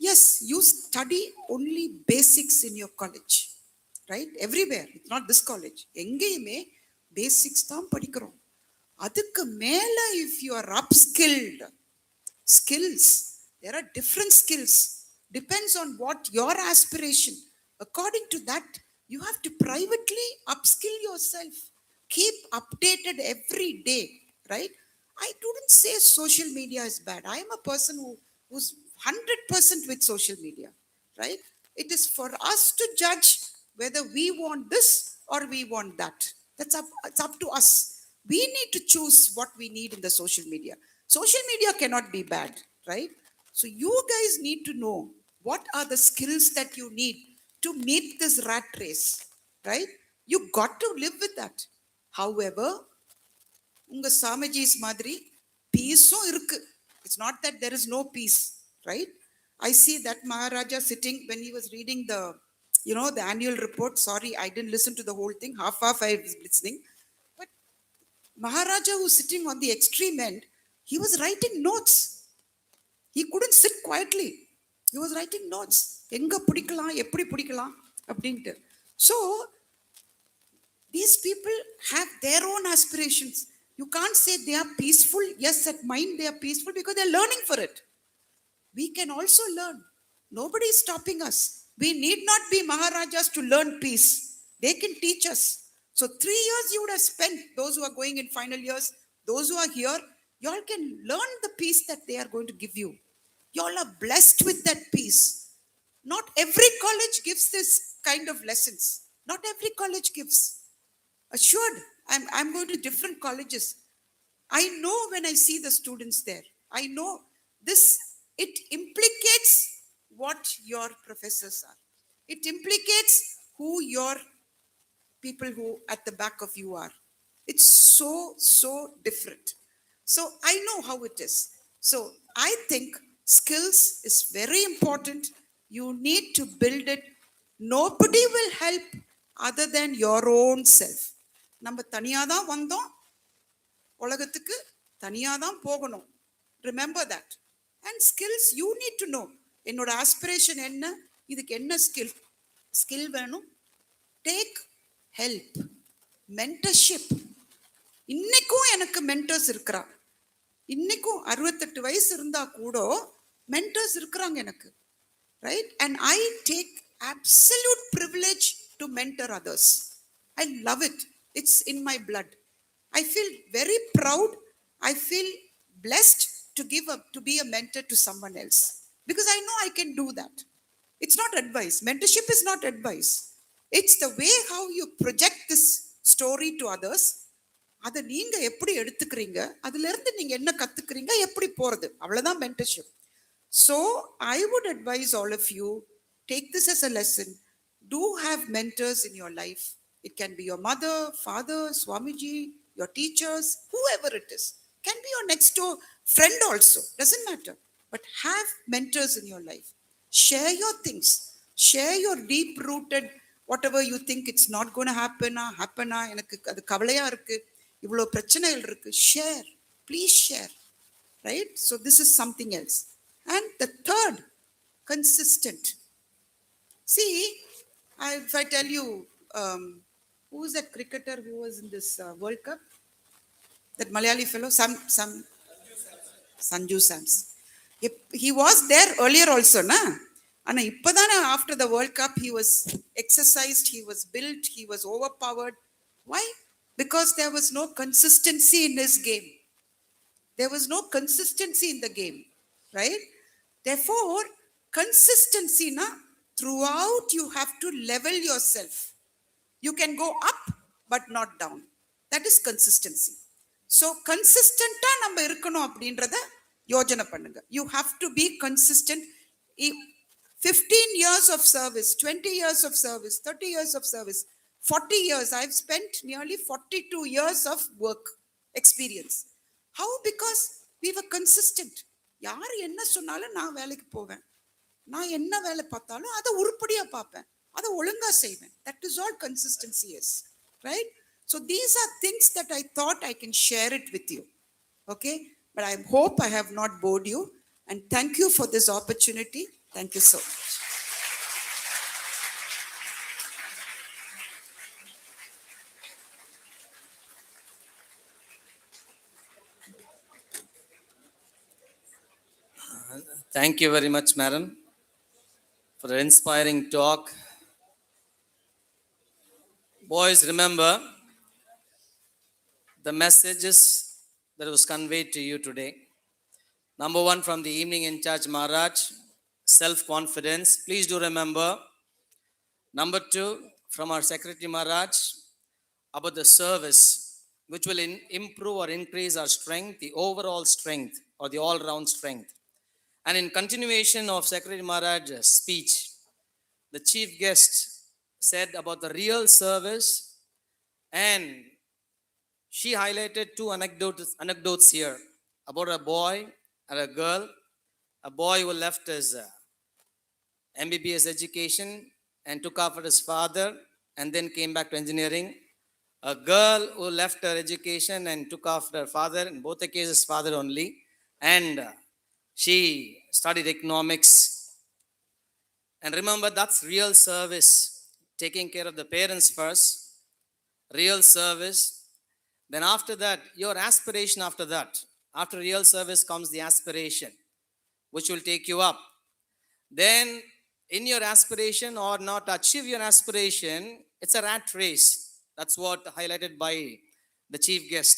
Yes, you study only basics in your college, right? Everywhere. It's not this college. எங்கேயுமே basics தான் படிக்கிறோம். அதுக்கு மேல if you are upskilled, skills, there are different skills. Depends on what your aspiration. According to that, you have to privately upskill yourself. Keep updated every day, right? I wouldn't say social media is bad. I am a person who's 100% with social media, right? It is for us to judge whether we want this or we want that. It's up to us. We need to choose what we need in the social media. Social media cannot be bad, right? So you guys need to know what are the skills that you need to meet this rat race, right? You got to live with that. However, unga Samajis madri, peaceum irukku. It's not that there is no peace, right? I see that Maharaja sitting when he was reading the annual report. Sorry, I didn't listen to the whole thing. Half I was listening. But Maharaja who's sitting on the extreme end, he was writing notes. He couldn't sit quietly. He was writing notes. Enga pudikalam, eppadi pudikalam அப்படின்ட்டு. So, these people have their own aspirations. You can't say they are peaceful. Yes, at mind they are peaceful because they're learning for it. We can also learn. Nobody is stopping us. We need not be Maharajas to learn peace. They can teach us. So 3 years you would have spent, those who are going in final years, those who are here, you all can learn the peace that they are going to give you. You all are blessed with that peace. Not every college gives this kind of lessons. Not every college gives. Assured, I'm going to different colleges. I know when I see the students there, I know this, it implicates what your professors are. It implicates who your people who at the back of you are. It's so different. So I know how it is. So I think skills is very important. You need to build it. Nobody will help other than your own self. நம்ம தனியாக தான் வந்தோம், உலகத்துக்கு தனியாக தான் போகணும். Remember that. And skills you need to know. என்னோட aspiration என்ன, இதுக்கு என்ன ஸ்கில் வேணும். Take help, mentorship. இன்னைக்கும் எனக்கு மென்டர்ஸ் இருக்கிறா. இன்னைக்கும் 68 வயசு இருந்தா கூட மென்டர்ஸ் இருக்கிறாங்க எனக்கு, right? And I take absolute privilege to mentor others. I love it. It's in my blood. I feel very proud. I feel blessed to be a mentor to someone else, because I know I can do that. It's not advice. Mentorship is not advice. It's the way how you project this story to others. அதை நீங்க எப்படி எடுத்துக்கிறீங்க, அதுல இருந்து நீங்க என்ன கத்துக்கிறீங்க, எப்படி போறது, அவ்வளவுதான் mentorship. So I would advise all of you, take this as a lesson. Do have mentors in your life. It can be your mother, father, Swamiji, your teachers, whoever it is. Can be your next door friend also, doesn't matter. But have mentors in your life. Share your things. Share your deep rooted whatever you think it's not going to happen. எனக்கு அது கவலையா இருக்கு, இவ்வளோ பிரச்சனைகள் இருக்கு. Share. Please share. Right? So this is something else. And the third, consistent. See, if I tell you, who is that cricketer who was in this World Cup? That Malayali fellow, Sanju Samson. He was there earlier also, na? And after the World Cup, he was exercised, he was built, he was overpowered. Why? Because there was no consistency in his game. There was no consistency in the game, right? Therefore, consistency, na, throughout you have to level yourself. You can go up, but not down. That is consistency. So, consistent நம்ம இருக்கணும் அப்படின்றத யோஜனை பண்ணுங்க. You have to be consistent. 15 years of service, 20 years of service, 30 years of service, 40 years. I've spent nearly 42 years of work experience. How? Because we were consistent. யார் என்ன சொன்னாலும் நான் வேலைக்கு போவேன், நான் என்ன வேலை பார்த்தாலும் அதை உருப்படியா பார்ப்பேன், அதை ஒழுங்கா செய்வேன். That is all consistency is, right? So these are things that I thought I can share it with you. Okay? But I hope I have not bored you, and thank you for this opportunity. Thank you so much. Thank you very much, madam, for the inspiring talk. Boys, remember the messages that was conveyed to you today. Number one, from the evening in charge Maharaj, self-confidence. Please do remember. Number two, from our Secretary Maharaj, about the service, which will improve or increase our strength, the overall strength or the all-round strength. And in continuation of Secretary Maharaj's speech, the chief guest said about the real service, and she highlighted two anecdotes here about a boy and a girl. A boy who left his MBBS education and took after his father and then came back to engineering. A girl who left her education and took after her father, in both the cases father only, and she studied economics. And remember, that's real service. Taking care of the parents first, real service. Then after that, your aspiration after that. After real service comes the aspiration, which will take you up. Then in your aspiration or not achieve your aspiration, it's a rat race. That's what highlighted by the chief guest.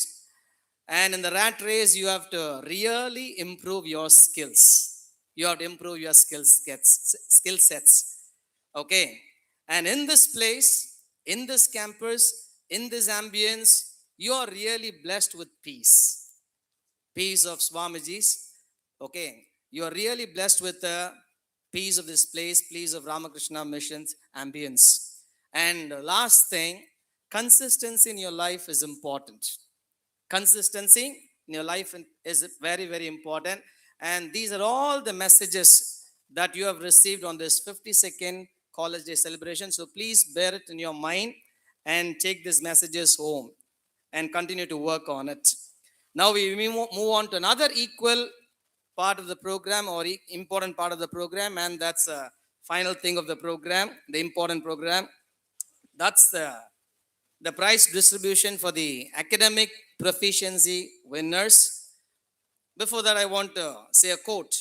And in the rat race, you have to really improve your skills. You have to improve your skill sets. Okay. And in this place, in this campus, in this ambience, you are really blessed with peace. peace of Swamiji's. Okay, you are really blessed with the peace of this place, peace of Ramakrishna Mission's ambience. And last thing, consistency in your life is important. Consistency in your life is very, very important. And these are all the messages that you have received on this 52nd College Day celebration. So please bear it in your mind and take these messages home and continue to work on it. Now we move on to another equal part of the program, or important part of the program, and that's the final thing of the program, the important program. That's the prize distribution for the academic proficiency winners. Before that, I want to say a quote.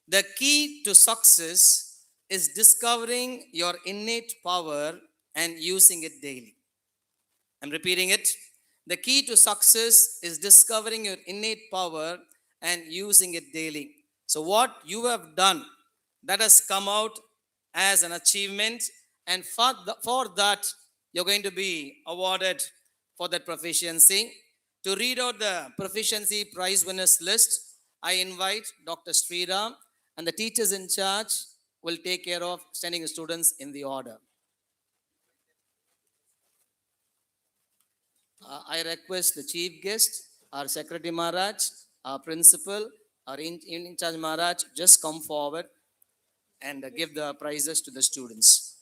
The key to success is discovering your innate power and using it daily. I'm repeating it. The key to success is discovering your innate power and using it daily. So, what you have done that has come out as an achievement, and for that, you're going to be awarded for that proficiency. To read out the proficiency prize winners list, I invite Dr. Sriram, and the teachers in charge will take care of sending the students in the order. I request the chief guest, our secretary Maharaj, our principal, our in charge Maharaj, just come forward and give the prizes to the students.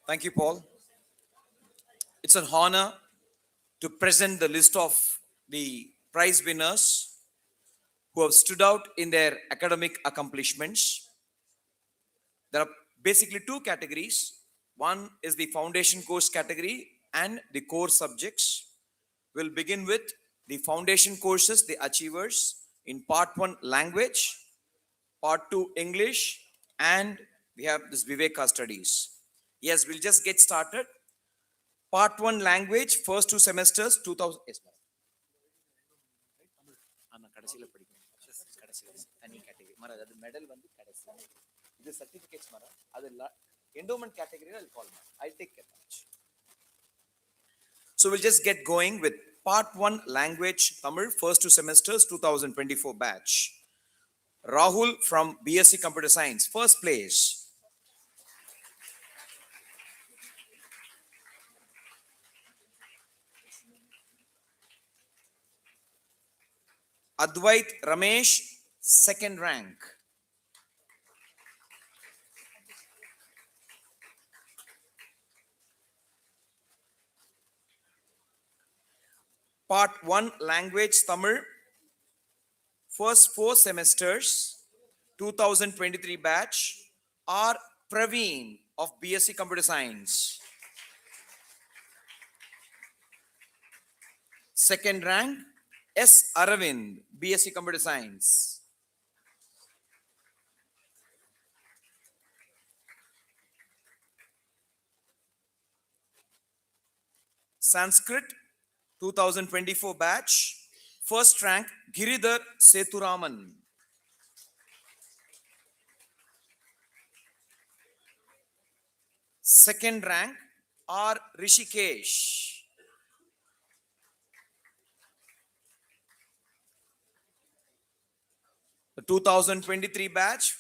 Thank you, Paul. It's an honor to present the list of the prize winners who have stood out in their academic accomplishments. There are basically two categories. One is the foundation course category and the core subjects. We'll begin with the foundation courses, the achievers in part 1 language, part 2 English, and we have this Viveka studies. Yes, we'll just get started. Part 1 language, first 2 semesters, 2000. Yes, ma'am. Medal the certificates endowment category I'll call. I'll take care of it. So we'll just get going with part 1 language Tamil first 2 semesters 2024 batch. Rahul from BSc Computer Science, first place. Advait Ramesh, second rank. Part 1 language Tamil, first 4 semesters, 2023 batch, R. Praveen of BSc Computer Science. Second rank, S. Aravind, BSc Computer Science. Sanskrit, 2024 batch, first rank, Giridhar Seturaman. Second rank, R. Rishikesh. The 2023 batch,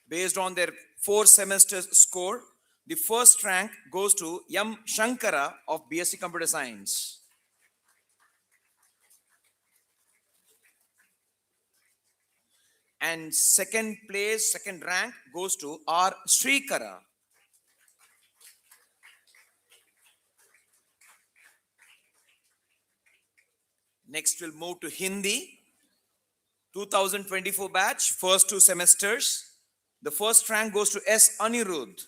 based on their 4 semesters score, the first rank goes to M. Shankara of BSc Computer Science. And second place, second rank goes to R. Srikara. Next, we'll move to Hindi. 2024 batch, first 2 semesters. The first rank goes to S. Anirudh.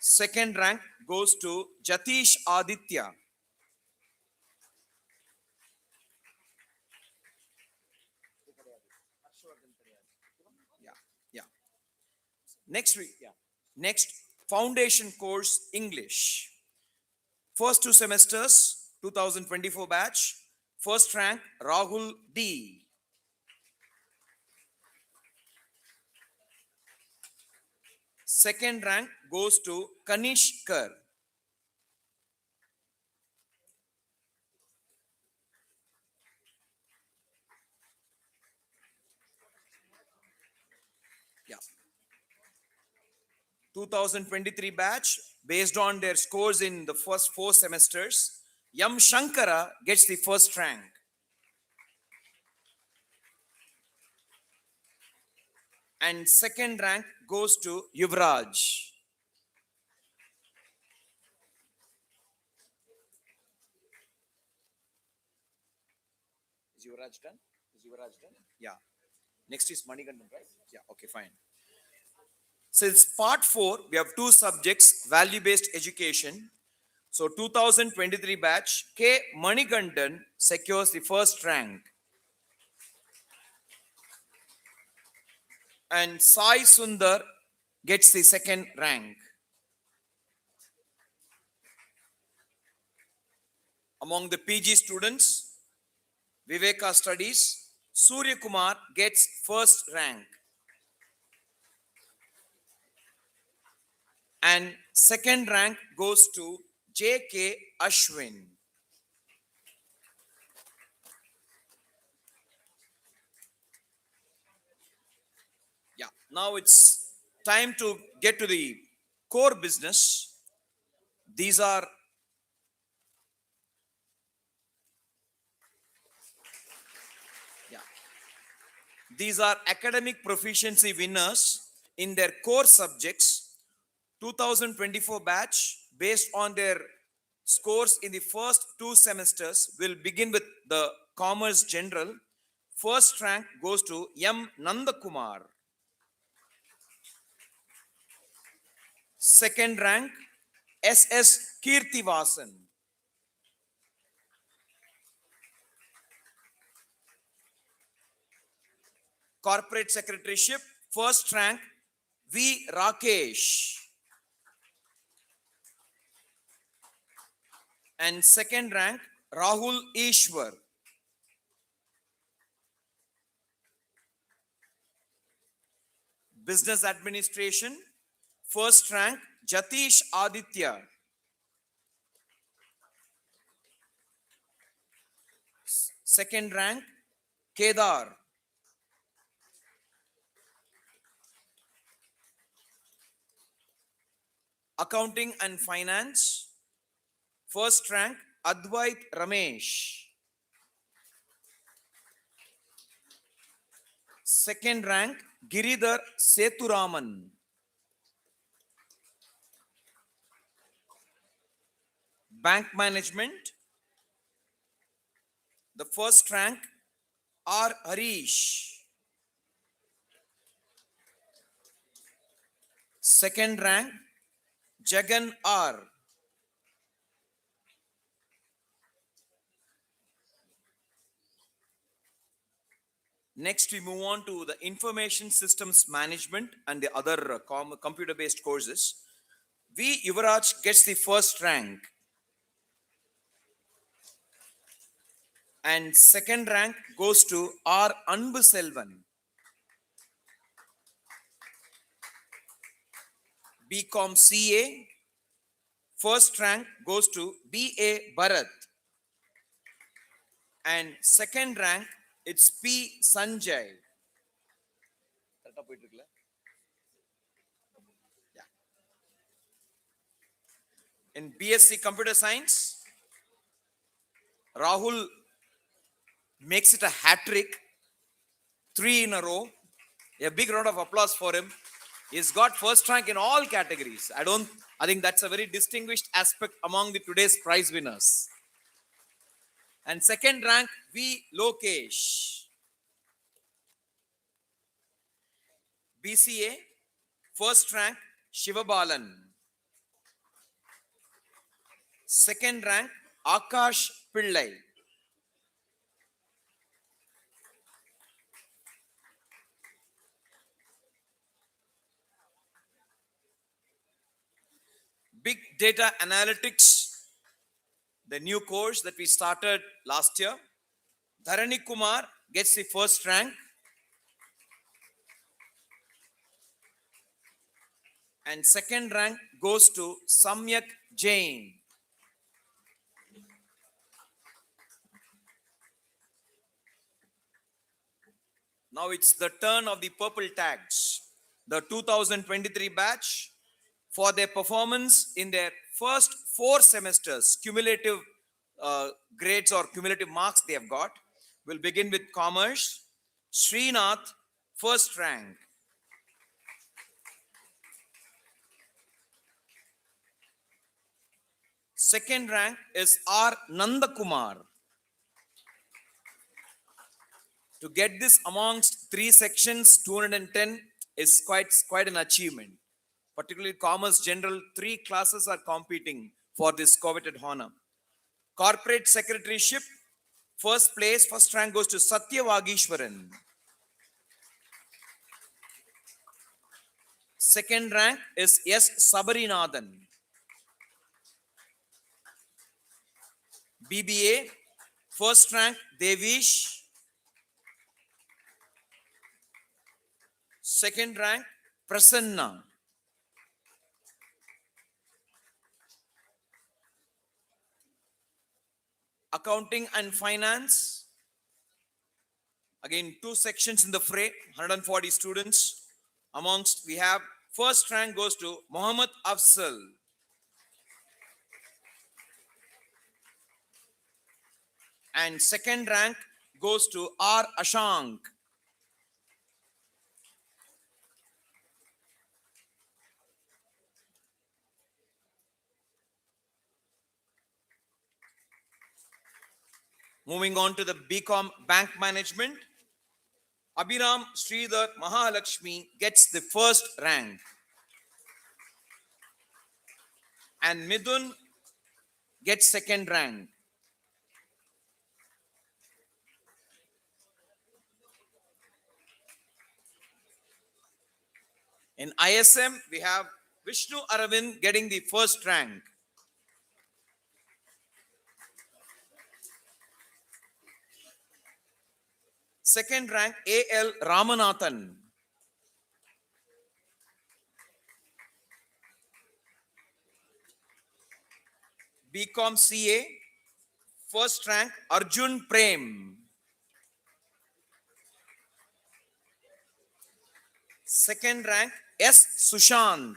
Second rank goes to Jatish Aditya. Next, foundation course English. First 2 semesters, 2024 batch. First rank, Rahul D. Second rank goes to Kanishkar. Yeah. 2023 batch, based on their scores in the first 4 semesters, Yam Shankara gets the first rank. And second rank goes to Yuvraj. Is Yuvraj done? Is Yuvraj done? Yeah. Next is Manigandan, right? Yeah, okay, fine. Since part 4, we have 2 subjects, value-based education. So 2023 batch, K. Manigandan secures the first rank. And Sai Sundar gets the second rank. Among the PG students, Viveka studies, Surya Kumar gets first rank. And second rank goes to J.K. Ashwin. Yeah, now it's time to get to the core business. These are These are academic proficiency winners in their core subjects. 2024 batch, based on their scores in the first 2 semesters, will begin with the Commerce General. First rank goes to M. Nandakumar. Second rank, S.S. Kirtivasan. Corporate Secretaryship, first rank, V. Rakesh. And second rank, Rahul Ishwar. Business Administration, first rank, Jatish Aditya. Second rank, Kedar. Accounting and Finance, first rank, Advait Ramesh. Second rank, Giridhar Seturaman. Bank Management, the first rank, R. Harish. Second rank, Jagan R. Next, we move on to the Information Systems Management and the other computer-based courses. V. Yuvraj gets the first rank. And second rank goes to R. Anbu Selvan. BCom CA, first rank goes to B.A. Bharat. And second rank, it's P. Sanjay. Yeah. In BSc Computer Science, Rahul makes it a hat trick, 3 in a row. A big round of applause for him. He's got first rank in all categories. I think that's a very distinguished aspect among the today's prize winners. And second rank, V. Lokesh. BCA, first rank, Shivabalan. Second rank, Akash Pillai. Big Data Analytics, the new course that we started last year. Dharani Kumar gets the first rank. And second rank goes to Samyak Jain. Now it's the turn of the purple tags, the 2023 batch, for their performance in their first 4 semesters, cumulative grades or cumulative marks they have got. We'll begin with commerce. Srinath, first rank. Second rank is R. Nandakumar. To get this amongst 3 sections, 210 is quite an achievement. Particularly Commerce General, 3 classes are competing for this coveted honor. Corporate Secretaryship, first place, first rank goes to Satya Vagishwaran. Second rank is S. Sabarinathan. BBA, first rank Devish. Second rank Prasanna. Accounting and Finance, again 2 sections in the fray, 140 students. Amongst we have first rank goes to Muhammad Afzal. And second rank goes to R. Ashank. Moving on to the BCom Bank Management, Abhiram Sridhar Mahalakshmi gets the first rank. And Midun gets second rank. In ISM, we have Vishnu Aravind getting the first rank. Second rank, A.L. Ramanathan. BCom CA, first rank, Arjun Prem. Second rank, S. Sushant.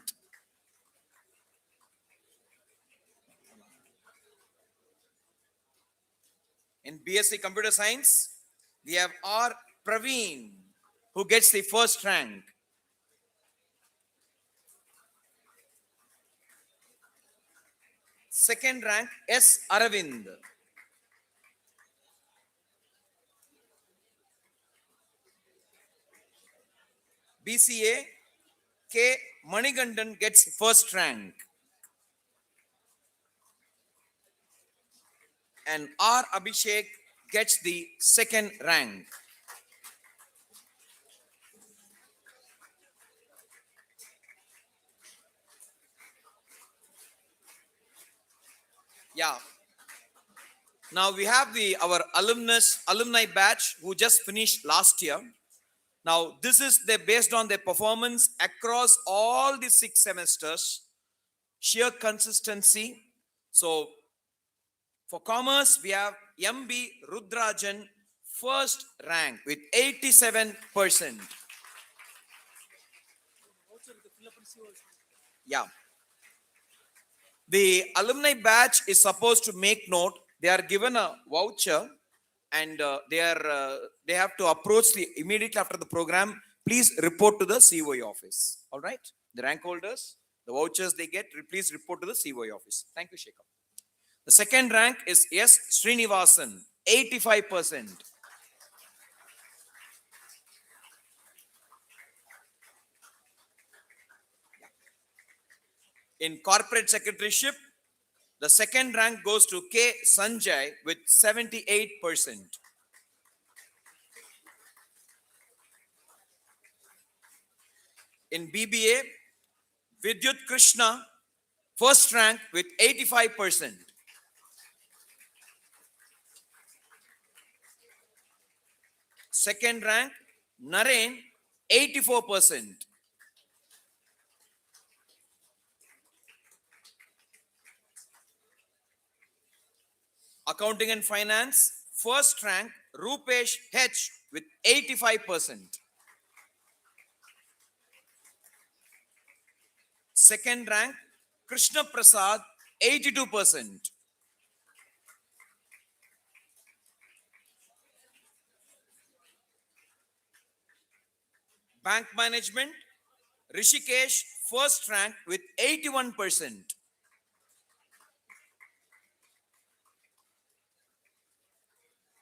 In BSc Computer Science, we have R. Praveen, who gets the first rank. Second rank, S. Aravind. BCA, K. Manigandan gets first rank. And R. Abhishek gets the second rank. Yeah. Now we have our alumni batch who just finished last year. Now this is based on their performance across all the 6 semesters, sheer consistency. So for commerce, we have MB Rudrajan, first rank with 87%. Yeah. The alumni batch is supposed to make note. They are given a voucher and they have to approach immediately after the program. Please report to the COE office. All right. The rank holders, the vouchers they get, please report to the COE office. Thank you, Shekhar. The second rank is S. Srinivasan, 85%. In corporate secretaryship, the second rank goes to K. Sanjay with 78%. In BBA, Vidyut Krishna, first rank with 85%. Second rank, Naren, 84%. Accounting and Finance, first rank, Rupesh H with 85%. Second rank, Krishna Prasad, 82%. Bank Management, Rishikesh, first rank with 81%.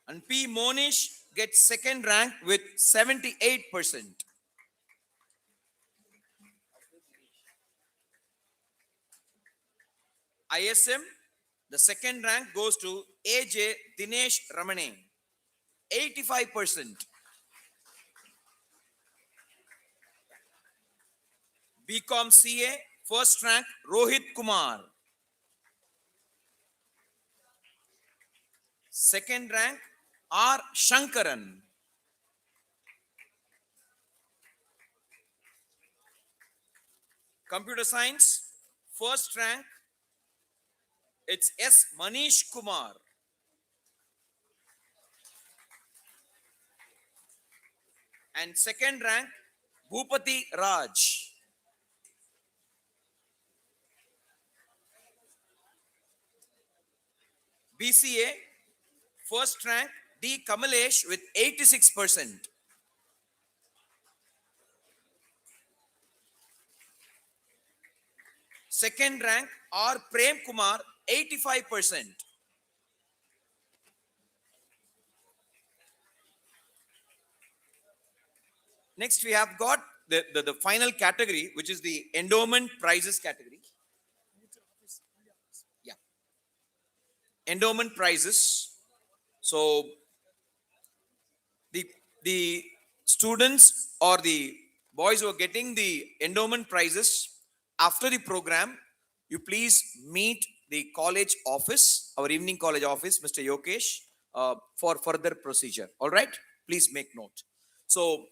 And P. Monish gets second rank with 78%. ISM, the second rank goes to AJ Dinesh Ramane, 85%. BCom CA, first rank Rohit Kumar. Second rank R. Shankaran. Computer Science, first rank, it's S. Manish Kumar. And second rank, Bhupati Raj. BCA, first rank, D. Kamalesh with 86%. Second rank, R. Prem Kumar, 85%. Next, we have got the final category, which is the endowment prizes category. Yeah. Endowment prizes. So, the students or the boys who are getting the endowment prizes after the program, you please meet the college office, our evening college office, Mr. Yokesh, for further procedure. All right, please make note. So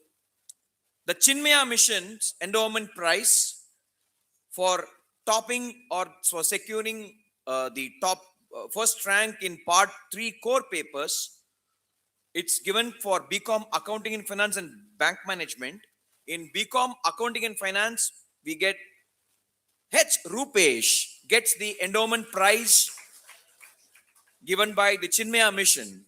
the Chinmaya Mission's endowment prize for topping or for securing the top first rank in part 3 core papers, it's given for BCom Accounting and Finance and Bank Management. In BCom Accounting and Finance, we get H. Rupesh gets the endowment prize given by the Chinmaya Mission.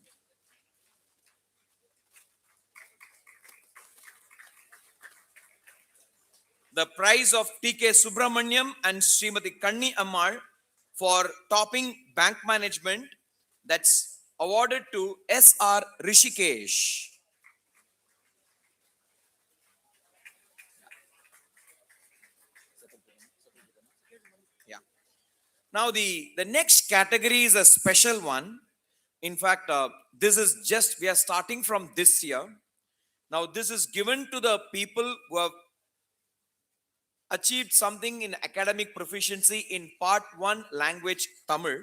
The prize of T.K. Subramaniam and Srimati Kanni Ammal for topping bank management, that's awarded to S.R. Rishikesh. Yeah. Now the next category is a special one. In fact, this is just, we are starting from this year. Now this is given to the people who have achieved something in academic proficiency in part 1 language Tamil.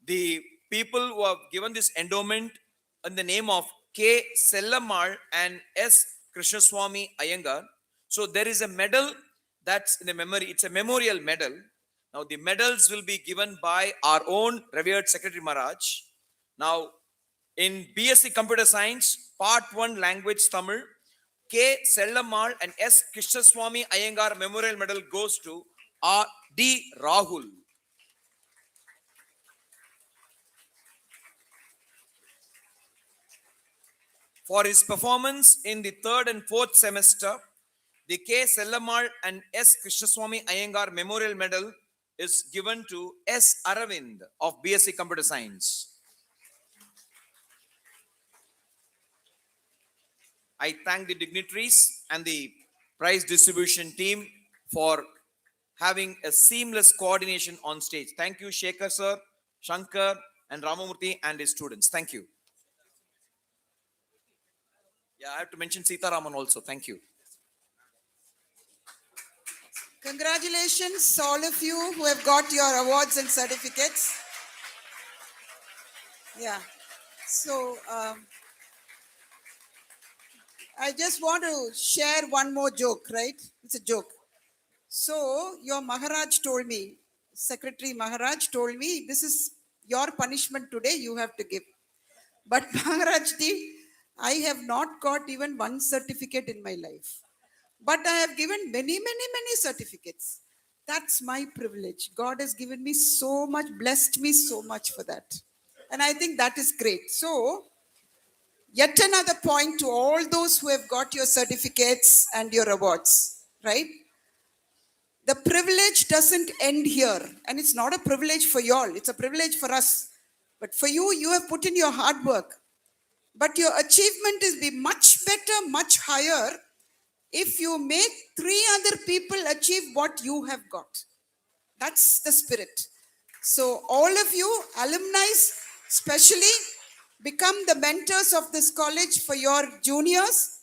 The people who have given this endowment in the name of K. Sellamal and S. Krishnaswamy Iyengar. So there is a medal that's in a memory, it's a memorial medal. Now the medals will be given by our own revered Secretary Maharaj. Now in BSc Computer Science, part 1 language Tamil, K. Sellamal and S. Krishnaswamy Iyengar Memorial Medal goes to R. D. Rahul. For his performance in the 3rd and 4th semester, the K. Sellamal and S. Krishnaswamy Iyengar Memorial Medal is given to S. Aravind of BSc Computer Science. I thank the dignitaries and the prize distribution team for having a seamless coordination on stage. Thank you, Shekhar sir, Shankar, and Ramamurthy and his students. Thank you. Yeah, I have to mention Sita Raman also. Thank you. Congratulations, all of you who have got your awards and certificates. Yeah. So, I just want to share one more joke, right? It's a joke. So, your Maharaj told me, Secretary Maharaj told me, this is Your punishment today, you have to give. But Maharajji, I have not got even one certificate in my life. But I have given many, many, many certificates. That's my privilege. God has given me so much, blessed me so much for that. And I think that is great. So, yet another point to all those who have got your certificates and your awards, right? The privilege doesn't end here. And it's not a privilege for y'all, it's a privilege for us. But for you, you have put in your hard work. But your achievement is be much better, much higher if you make 3 other people achieve what you have got. That's the spirit. So all of you, alumni especially, become the mentors of this college for your juniors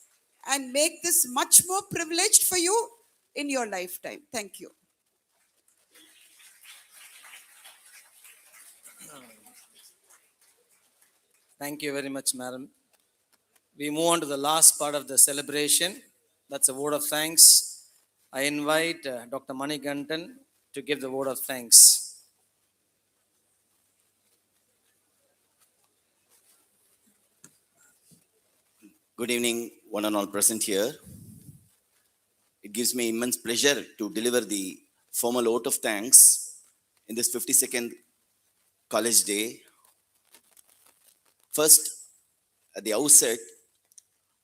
and make this much more privileged for you in your lifetime. Thank you. Thank you very much, madam. We move on to the last part of the celebration. That's a word of thanks. I invite Dr. Manikandan to give the word of thanks. Good evening, one and all present here. It gives me immense pleasure to deliver the formal vote of thanks in this 52nd college day. First, at the outset,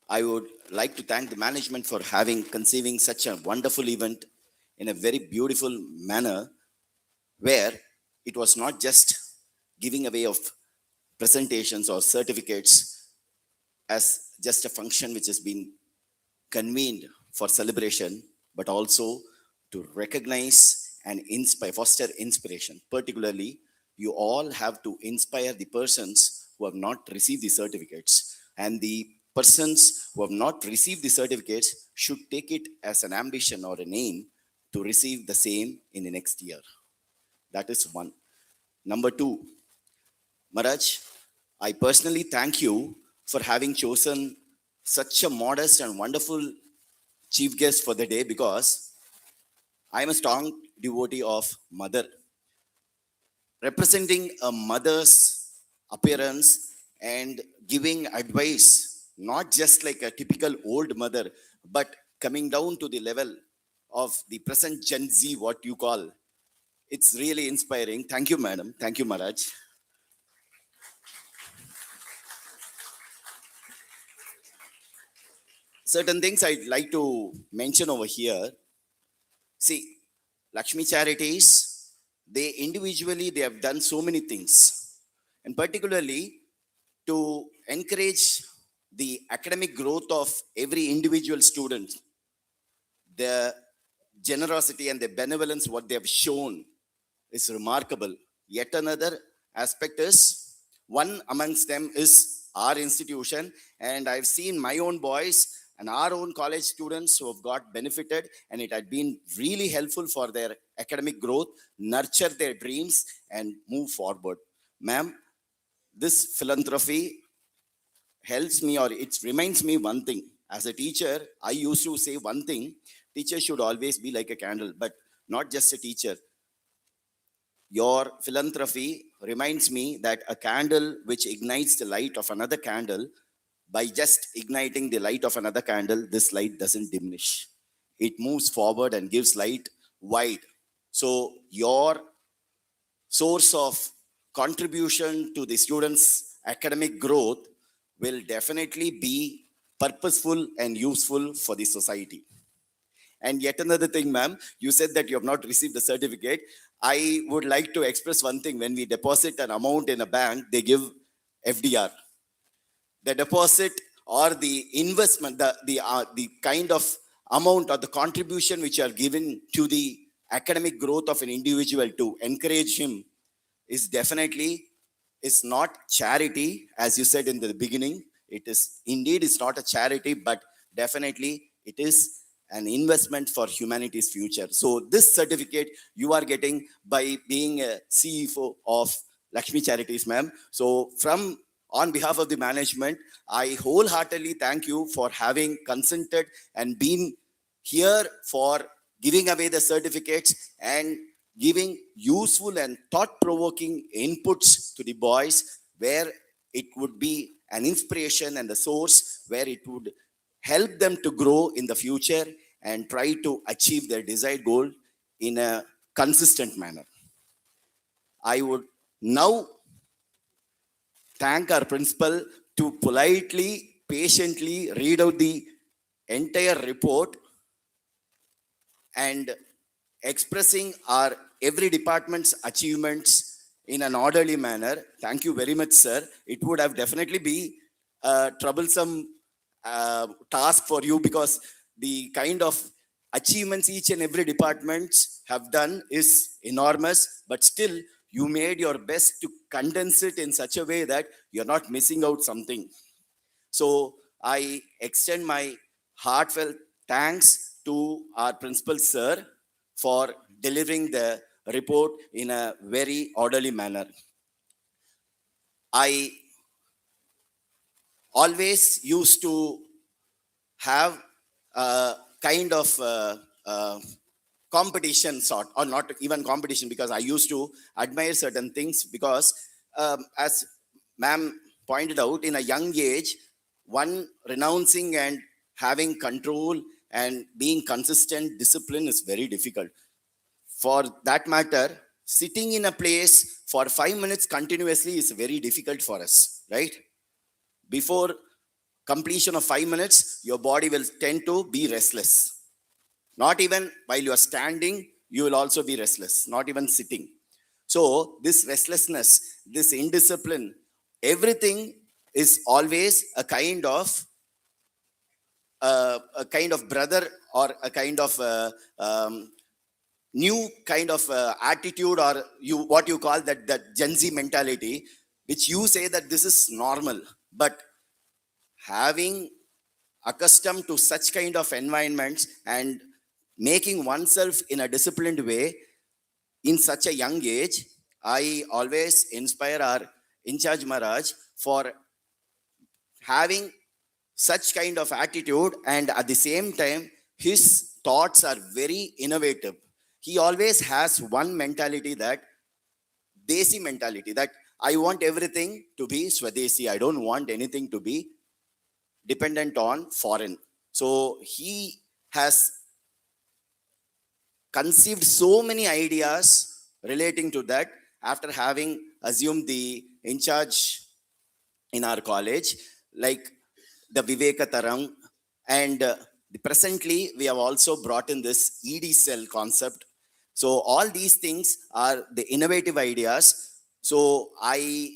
I would like to thank the management for conceiving such a wonderful event in a very beautiful manner, where it was not just giving away of presentations or certificates as just a function which has been convened for celebration, but also to recognize and inspire, foster inspiration. Particularly, you all have to inspire the persons who have not received the certificates. And the persons who have not received the certificates should take it as an ambition or an aim to receive the same in the next year. That is one. Number two, Maharaj, I personally thank you for having chosen such a modest and wonderful chief guest for the day, because I am a strong devotee of mother. Representing a mother's appearance and giving advice, not just like a typical old mother, but coming down to the level of the present Gen Z, what you call. It's really inspiring. Thank you, madam. Thank you, Maharaj. Certain things I'd like to mention over here. See, Lakshmi Charities, they individually, they have done so many things. And particularly to encourage the academic growth of every individual student, the generosity and the benevolence what they have shown is remarkable. Yet another aspect is, one amongst them is our institution, and I've seen my own boys and our own college students who have got benefited, and it had been really helpful for their academic growth, nurture their dreams and move forward. Ma'am, this philanthropy helps me, or it reminds me one thing. As a teacher, I used to say one thing: teacher should always be like a candle, but not just a teacher. Your philanthropy reminds me that a candle which ignites the light of another candle, by just igniting the light of another candle, this light doesn't diminish. It moves forward and gives light wide. So your source of contribution to the students' academic growth will definitely be purposeful and useful for the society. And yet another thing, ma'am, you said that you have not received the certificate. I would like to express one thing. When we deposit an amount in a bank, they give FDR. The deposit or the investment, the kind of amount or the contribution which are given to the academic growth of an individual to encourage him is definitely, is not charity, as you said in the beginning. It is indeed, it's not a charity, but definitely it is an investment for humanity's future. So this certificate you are getting by being a CEO of Lakshmi Charities, ma'am. So on behalf of the management, I wholeheartedly thank you for having consented and been here for giving away the certificates and giving useful and thought-provoking inputs to the boys where it would be an inspiration and a source where it would help them to grow in the future and try to achieve their desired goal in a consistent manner. I would now thank our principal to politely, patiently read out the entire report and expressing our every department's achievements in an orderly manner. Thank you very much, sir. It would have definitely be a troublesome task for you because the kind of achievements each and every department have done is enormous, but still you made your best to condense it in such a way that you're not missing out something. So I extend my heartfelt thanks to our principal sir for delivering the report in a very orderly manner. I always used to have a kind of competition sort, or not even competition, because I used to admire certain things because as ma'am pointed out, in a young age, one renouncing and having control and being consistent discipline is very difficult. For that matter, sitting in a place for 5 minutes continuously is very difficult for us, right? Before completion of 5 minutes, your body will tend to be restless. Not even while you are standing, you will also be restless, not even sitting. So this restlessness, this indiscipline, everything is always a kind of brother or a kind of new kind of attitude, or what you call that Gen Z mentality, which you say that this is normal. But having accustomed to such kind of environments and making oneself in a disciplined way in such a young age, I always inspire our in-charge Maharaj for having such kind of attitude, and at the same time his thoughts are very innovative. He always has one mentality, that Desi mentality, that I want everything to be Swadesi. I don't want anything to be dependent on foreign. So he has conceived so many ideas relating to that after having assumed the in charge in our college, like the Viveka Tarang, and presently we have also brought in this ED cell concept. So all these things are the innovative ideas. So I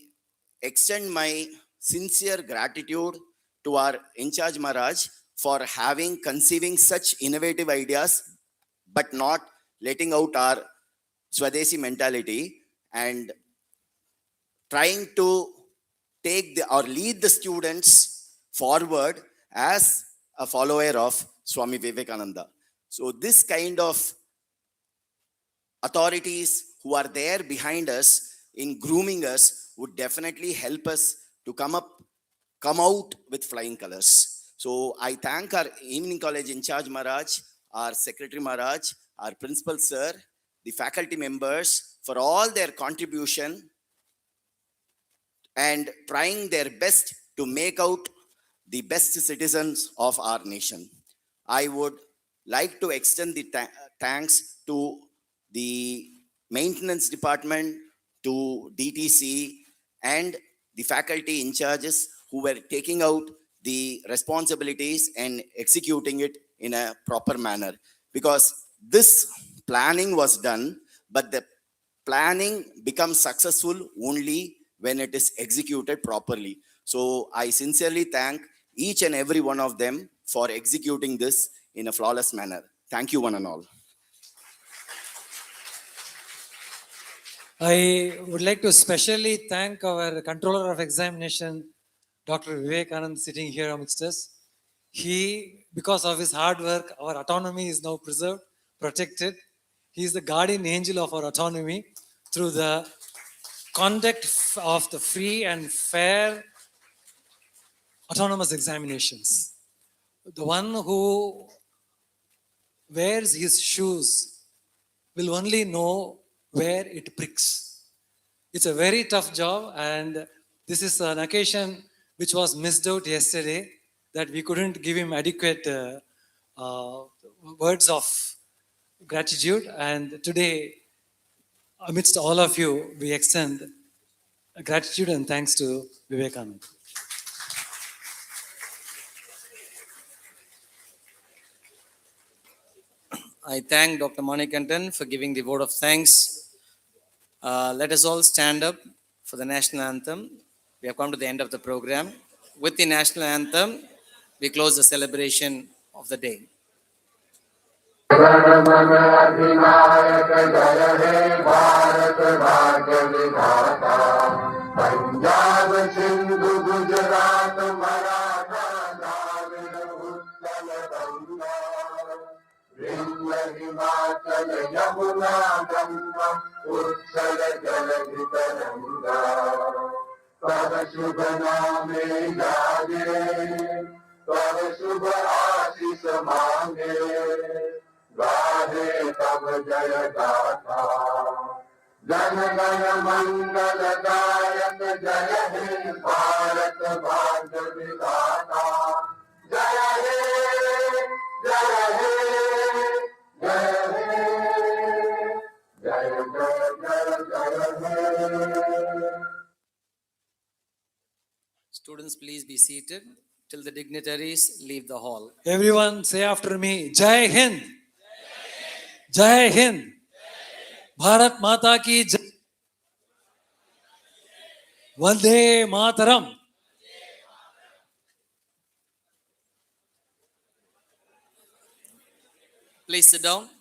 extend my sincere gratitude to our in-charge Maharaj for having conceiving such innovative ideas, but not letting out our Swadesi mentality and trying to take or lead the students forward as a follower of Swami Vivekananda. So this kind of authorities who are there behind us in grooming us would definitely help us to come out with flying colors. So I thank our evening college in charge Maharaj, our secretary Maharaj, our principal sir, the faculty members for all their contribution and trying their best to make out the best citizens of our nation. I would like to extend the thanks to the maintenance department, to DTC, and the faculty in charges who were taking out the responsibilities and executing it in a proper manner. Because this planning was done, but the planning becomes successful only when it is executed properly. So I sincerely thank each and every one of them for executing this in a flawless manner. Thank you, one and all. I would like to specially thank our controller of examination, Dr. Vivekanand, sitting here amidst us. He, because of his hard work, our autonomy is now preserved, protected. He is the guardian angel of our autonomy through the conduct of the free and fair autonomous examinations. The one who wears his shoes will only know where it pricks. It's a very tough job, and this is an occasion which was missed out yesterday, that we couldn't give him adequate uh, words of gratitude. And today, amidst all of you, we extend gratitude and thanks to Vivekanand. I thank Dr. Manikandan for giving the vote of thanks. Let us all stand up for the national anthem. We have come to the end of the program. With the national anthem, we close the celebration of the day. Students, please be seated till the dignitaries leave the hall. Everyone say after me, Jai Hind. Jai Hind. Bharat Mata ki Jai. Vande Mataram. Please sit down.